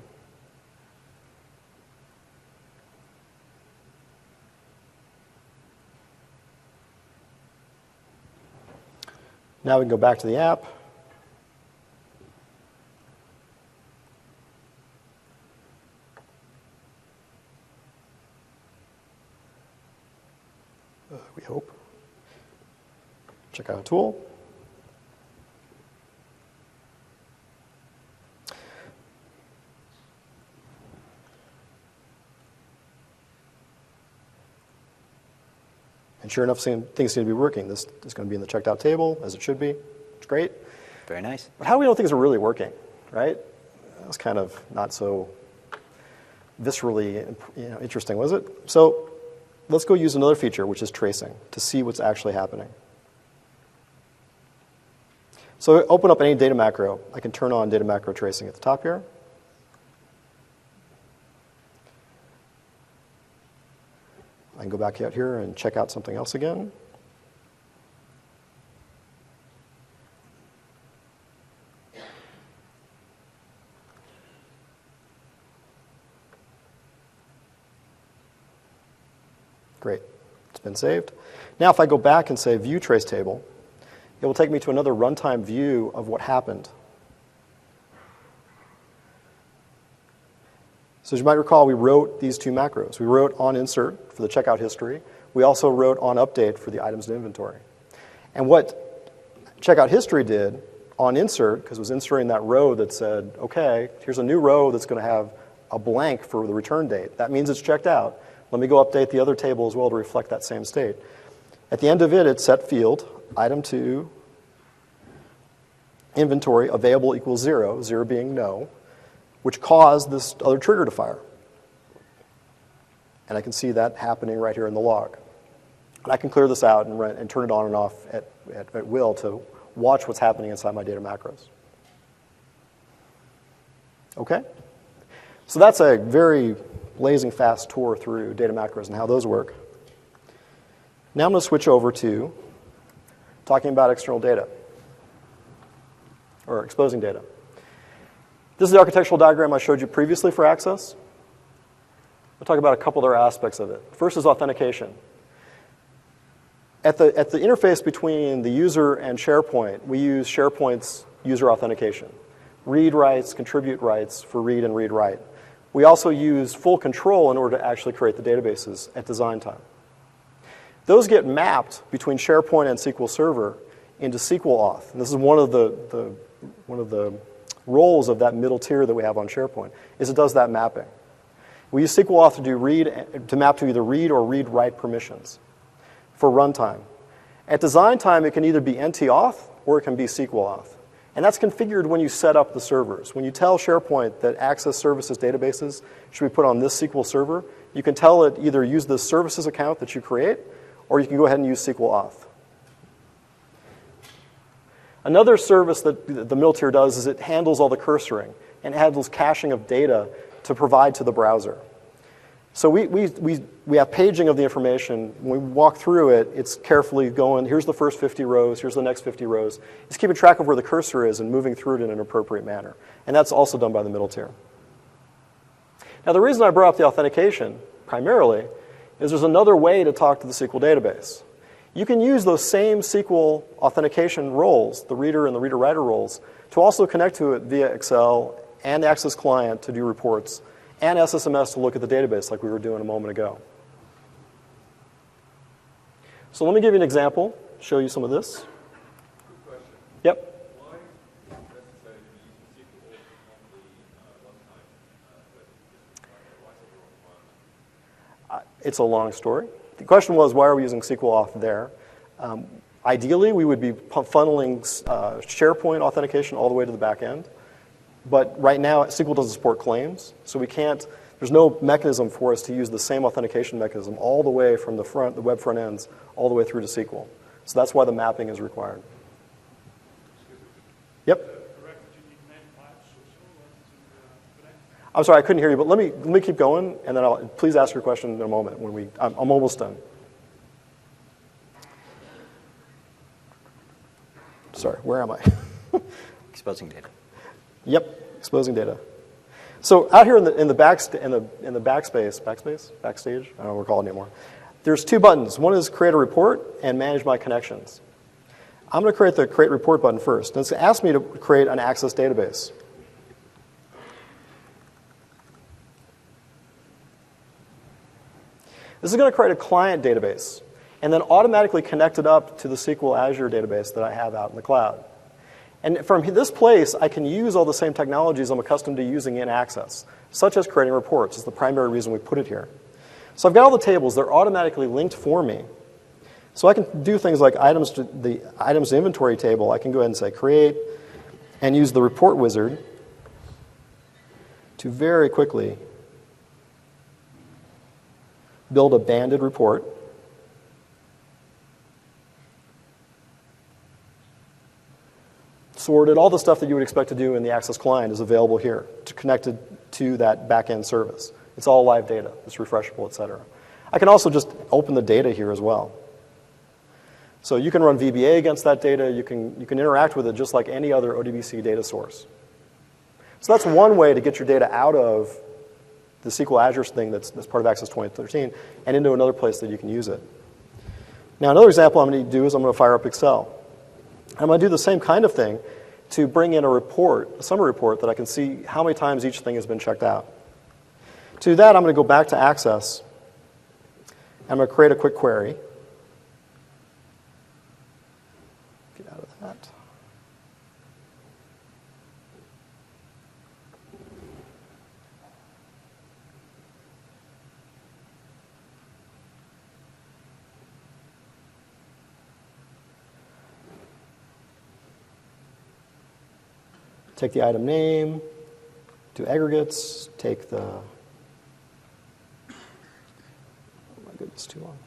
Now we can go back to the app. We hope. Check out a tool. And sure enough, things seem to be working. This is going to be in the checked out table, as it should be. It's great. Very nice. But how do we know things are really working, right? That was kind of not so viscerally interesting, was it? So let's go use another feature, which is tracing, to see what's actually happening. So open up any data macro. I can turn on data macro tracing at the top here. I can go back out here and check out something else again. Great. It's been saved. Now if I go back and say view trace table, it will take me to another runtime view of what happened. So as you might recall, we wrote these two macros. We wrote on insert for the checkout history. We also wrote on update for the items in inventory. And what checkout history did on insert, because it was inserting that row that said, okay, here's a new row that's going to have a blank for the return date. That means it's checked out. Let me go update the other table as well to reflect that same state. At the end of it, it set field, item 2, inventory, available equals 0, 0 being no, which caused this other trigger to fire. And I can see that happening right here in the log. And I can clear this out and turn it on and off at will to watch what's happening inside my data macros. Okay? So that's a very blazing fast tour through data macros and how those work. Now I'm going to switch over to talking about external data, or exposing data. This is the architectural diagram I showed you previously for access. I'll talk about a couple other aspects of it. First is authentication. At the interface between the user and SharePoint, we use SharePoint's user authentication. Read rights, contribute rights for read and read write. We also use full control in order to actually create the databases at design time. Those get mapped between SharePoint and SQL Server into SQL Auth. And this is one of the roles of that middle tier that we have on SharePoint, is it does that mapping. We use SQL Auth to map to either read or read write permissions for runtime. At design time, it can either be NT Auth or it can be SQL Auth. And that's configured when you set up the servers. When you tell SharePoint that Access Services databases should be put on this SQL server, you can tell it either use the services account that you create, or you can go ahead and use SQL Auth. Another service that the middle tier does is it handles all the cursoring and handles caching of data to provide to the browser. So we have paging of the information. When we walk through it, it's carefully going, here's the first 50 rows, here's the next 50 rows. It's keeping track of where the cursor is and moving through it in an appropriate manner. And that's also done by the middle tier. Now, the reason I brought up the authentication, primarily, is there's another way to talk to the SQL database. You can use those same SQL authentication roles, the reader and the reader-writer roles, to also connect to it via Excel and the Access client to do reports, and SSMS to look at the database like we were doing a moment ago. So let me give you an example, show you some of this. Yep. It's a long story. The question was, why are we using SQL Auth there? Ideally, we would be funneling SharePoint authentication all the way to the back end. But right now, SQL doesn't support claims, so we can't, there's no mechanism for us to use the same authentication mechanism all the way from the web front ends, all the way through to SQL. So that's why the mapping is required. Yep. I'm sorry, I couldn't hear you, but let me keep going, and then please ask your question in a moment. I'm almost done. Sorry, where am I? Exposing data. Yep, exposing data. So out here in the backstage, I don't know what we're calling it anymore. There's two buttons. One is create a report and manage my connections. I'm going to create the create report button first. And it's going to ask me to create an Access database. This is going to create a client database and then automatically connect it up to the SQL Azure database that I have out in the cloud. And from this place, I can use all the same technologies I'm accustomed to using in Access, such as creating reports. It's the primary reason we put it here. So I've got all the tables. They're automatically linked for me. So I can do things like the items inventory table. I can go ahead and say create and use the report wizard to very quickly build a banded report. Sorted, all the stuff that you would expect to do in the Access client is available here, connected to that back-end service. It's all live data. It's refreshable, et cetera. I can also just open the data here as well. So you can run VBA against that data. You can interact with it just like any other ODBC data source. So that's one way to get your data out of the SQL Azure thing that's part of Access 2013 and into another place that you can use it. Now, another example I'm going to do is I'm going to fire up Excel. I'm going to do the same kind of thing to bring in a report, a summary report, that I can see how many times each thing has been checked out. To do that, I'm going to go back to Access. I'm going to create a quick query. Get out of that. Take the item name, do aggregates, take the, oh my goodness, too long.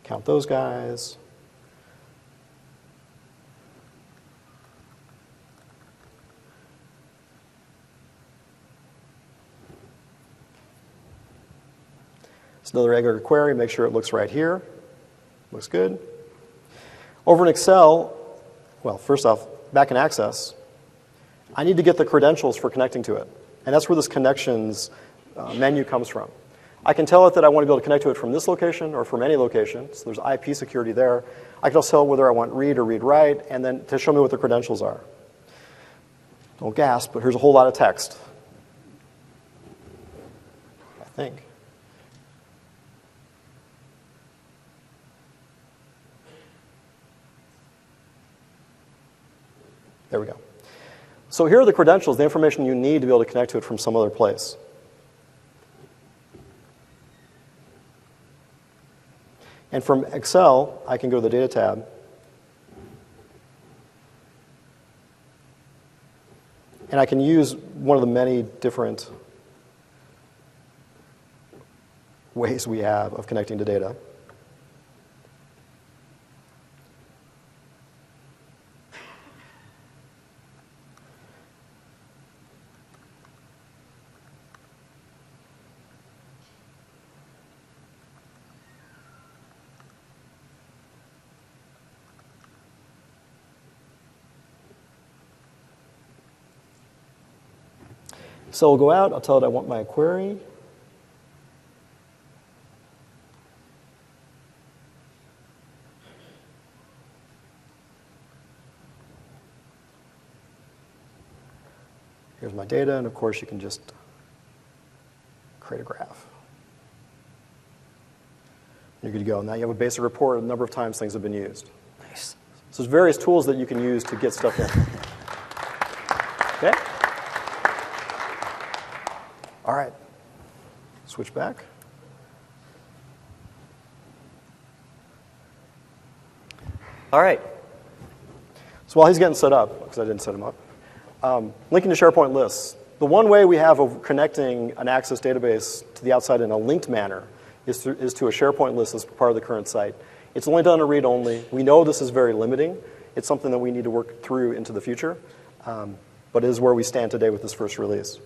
Count those guys. It's another aggregate query, make sure it looks right here. Looks good. Over in Excel, well, first off, back in Access, I need to get the credentials for connecting to it. And that's where this connections menu comes from. I can tell it that I want to be able to connect to it from this location or from any location. So there's IP security there. I can also tell it whether I want read or read write, and then to show me what the credentials are. Don't gasp, but here's a whole lot of text. I think. There we go. So here are the credentials, the information you need to be able to connect to it from some other place. And from Excel, I can go to the Data tab. And I can use one of the many different ways we have of connecting to data. So I'll go out, I'll tell it I want my query. Here's my data, and of course you can just create a graph. You're good to go. Now you have a basic report of the number of times things have been used. Nice. So there's various tools that you can use to get stuff in. Okay? All right. Switch back. All right. So while he's getting set up, because I didn't set him up, linking to SharePoint lists. The one way we have of connecting an Access database to the outside in a linked manner is to a SharePoint list as part of the current site. It's only done a read-only. We know this is very limiting. It's something that we need to work through into the future, but it is where we stand today with this first release.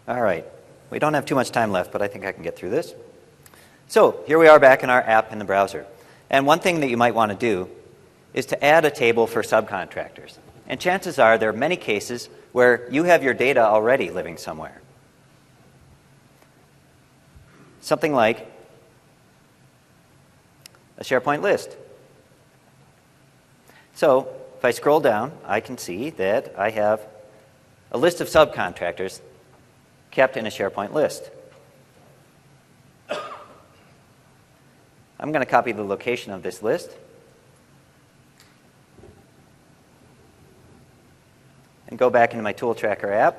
All right. We don't have too much time left, but I think I can get through this. So here we are back in our app in the browser. And one thing that you might want to do is to add a table for subcontractors. And chances are there are many cases where you have your data already living somewhere. Something like a SharePoint list. So if I scroll down, I can see that I have a list of subcontractors kept in a SharePoint list. I'm going to copy the location of this list and go back into my Tool Tracker app.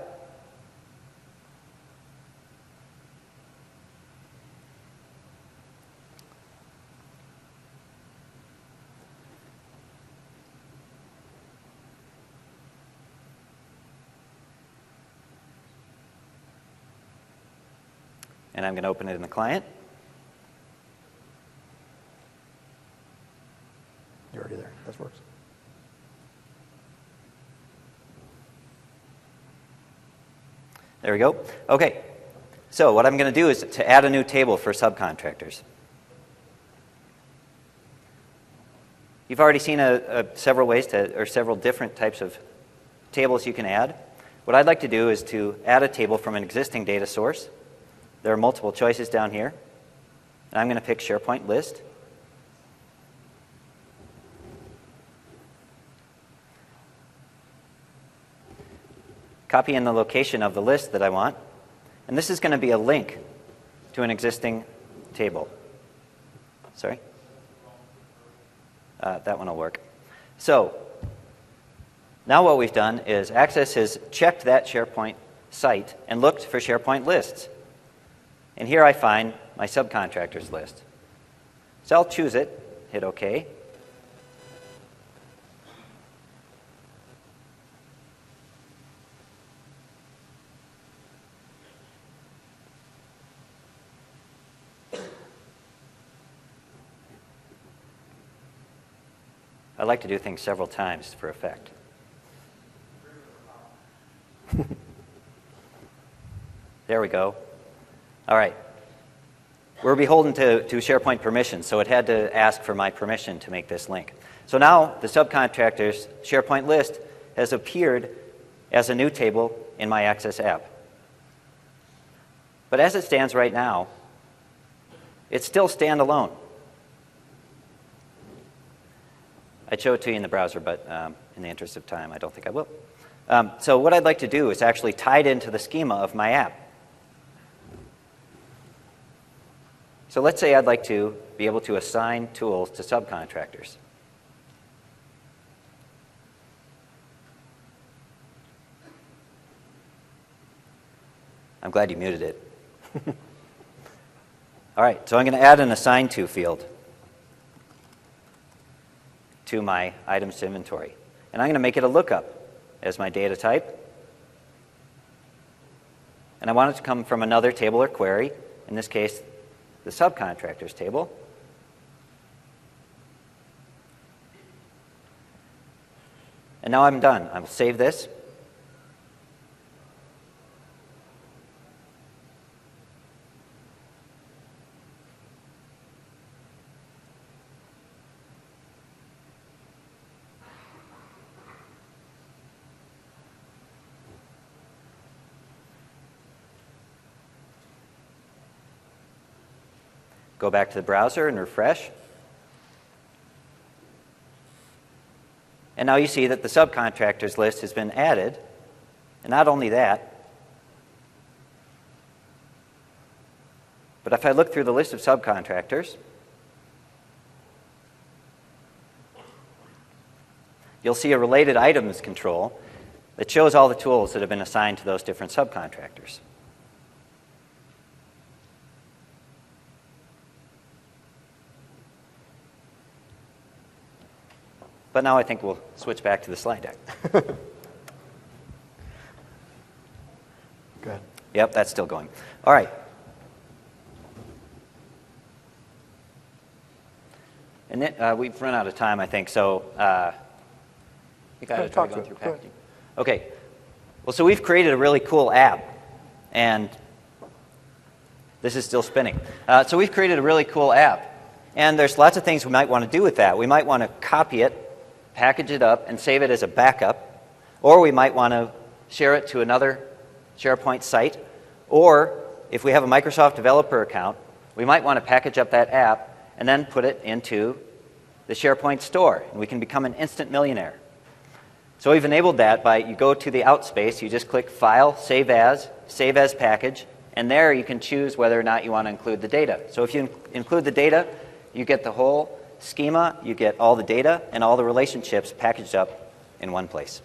And I'm going to open it in the client. You're already there. That works. There we go. Okay. So what I'm going to do is to add a new table for subcontractors. You've already seen several ways or several different types of tables you can add. What I'd like to do is to add a table from an existing data source. There are multiple choices down here. And I'm going to pick SharePoint list. Copy in the location of the list that I want. And this is going to be a link to an existing table. Sorry? That one will work. So now what we've done is Access has checked that SharePoint site and looked for SharePoint lists. And here I find my subcontractors list. So I'll choose it, hit OK. I like to do things several times for effect. There we go. All right. We're beholden to SharePoint permissions, so it had to ask for my permission to make this link. So now the subcontractors SharePoint list has appeared as a new table in my Access app. But as it stands right now, it's still standalone. I'd show it to you in the browser, but in the interest of time, I don't think I will. So what I'd like to do is actually tie it into the schema of my app. So let's say I'd like to be able to assign tools to subcontractors. I'm glad you muted it. All right, so I'm going to add an assign to field to my items to inventory. And I'm going to make it a lookup as my data type. And I want it to come from another table or query, in this case, the subcontractors table. And now I'm done. I will save this. Go back to the browser and refresh. And now you see that the subcontractors list has been added. And not only that, but if I look through the list of subcontractors, you'll see a related items control that shows all the tools that have been assigned to those different subcontractors. But now I think we'll switch back to the slide deck. Good. Yep, that's still going. All right. And then, we've run out of time, I think, so I think I ought to try going through packaging. Okay. Well, so we've created a really cool app, and this is still spinning. So we've created a really cool app, and there's lots of things we might want to do with that. We might want to copy it, package it up, and save it as a backup. Or we might want to share it to another SharePoint site. Or if we have a Microsoft developer account, we might want to package up that app and then put it into the SharePoint store, and we can become an instant millionaire. So we've enabled that by, you go to the outspace, you just click File, Save As Package, and there you can choose whether or not you want to include the data. So if you include the data, you get the whole schema, you get all the data, and all the relationships packaged up in one place.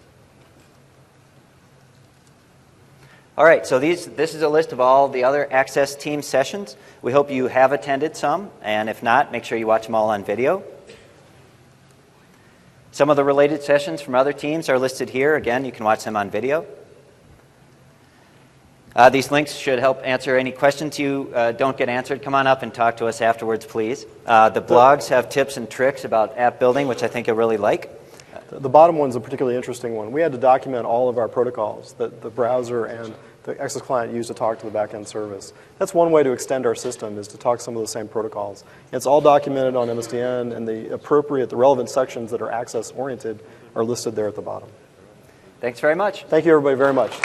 All right, so this is a list of all the other Access team sessions. We hope you have attended some, and if not, make sure you watch them all on video. Some of the related sessions from other teams are listed here. Again, you can watch them on video. These links should help answer any questions you don't get answered. Come on up and talk to us afterwards, please. The blogs have tips and tricks about app building, which I think you'll really like. The bottom one's a particularly interesting one. We had to document all of our protocols that the browser and the Access client use to talk to the backend service. That's one way to extend our system, is to talk some of the same protocols. It's all documented on MSDN, and the relevant sections that are Access-oriented are listed there at the bottom. Thanks very much. Thank you, everybody, very much.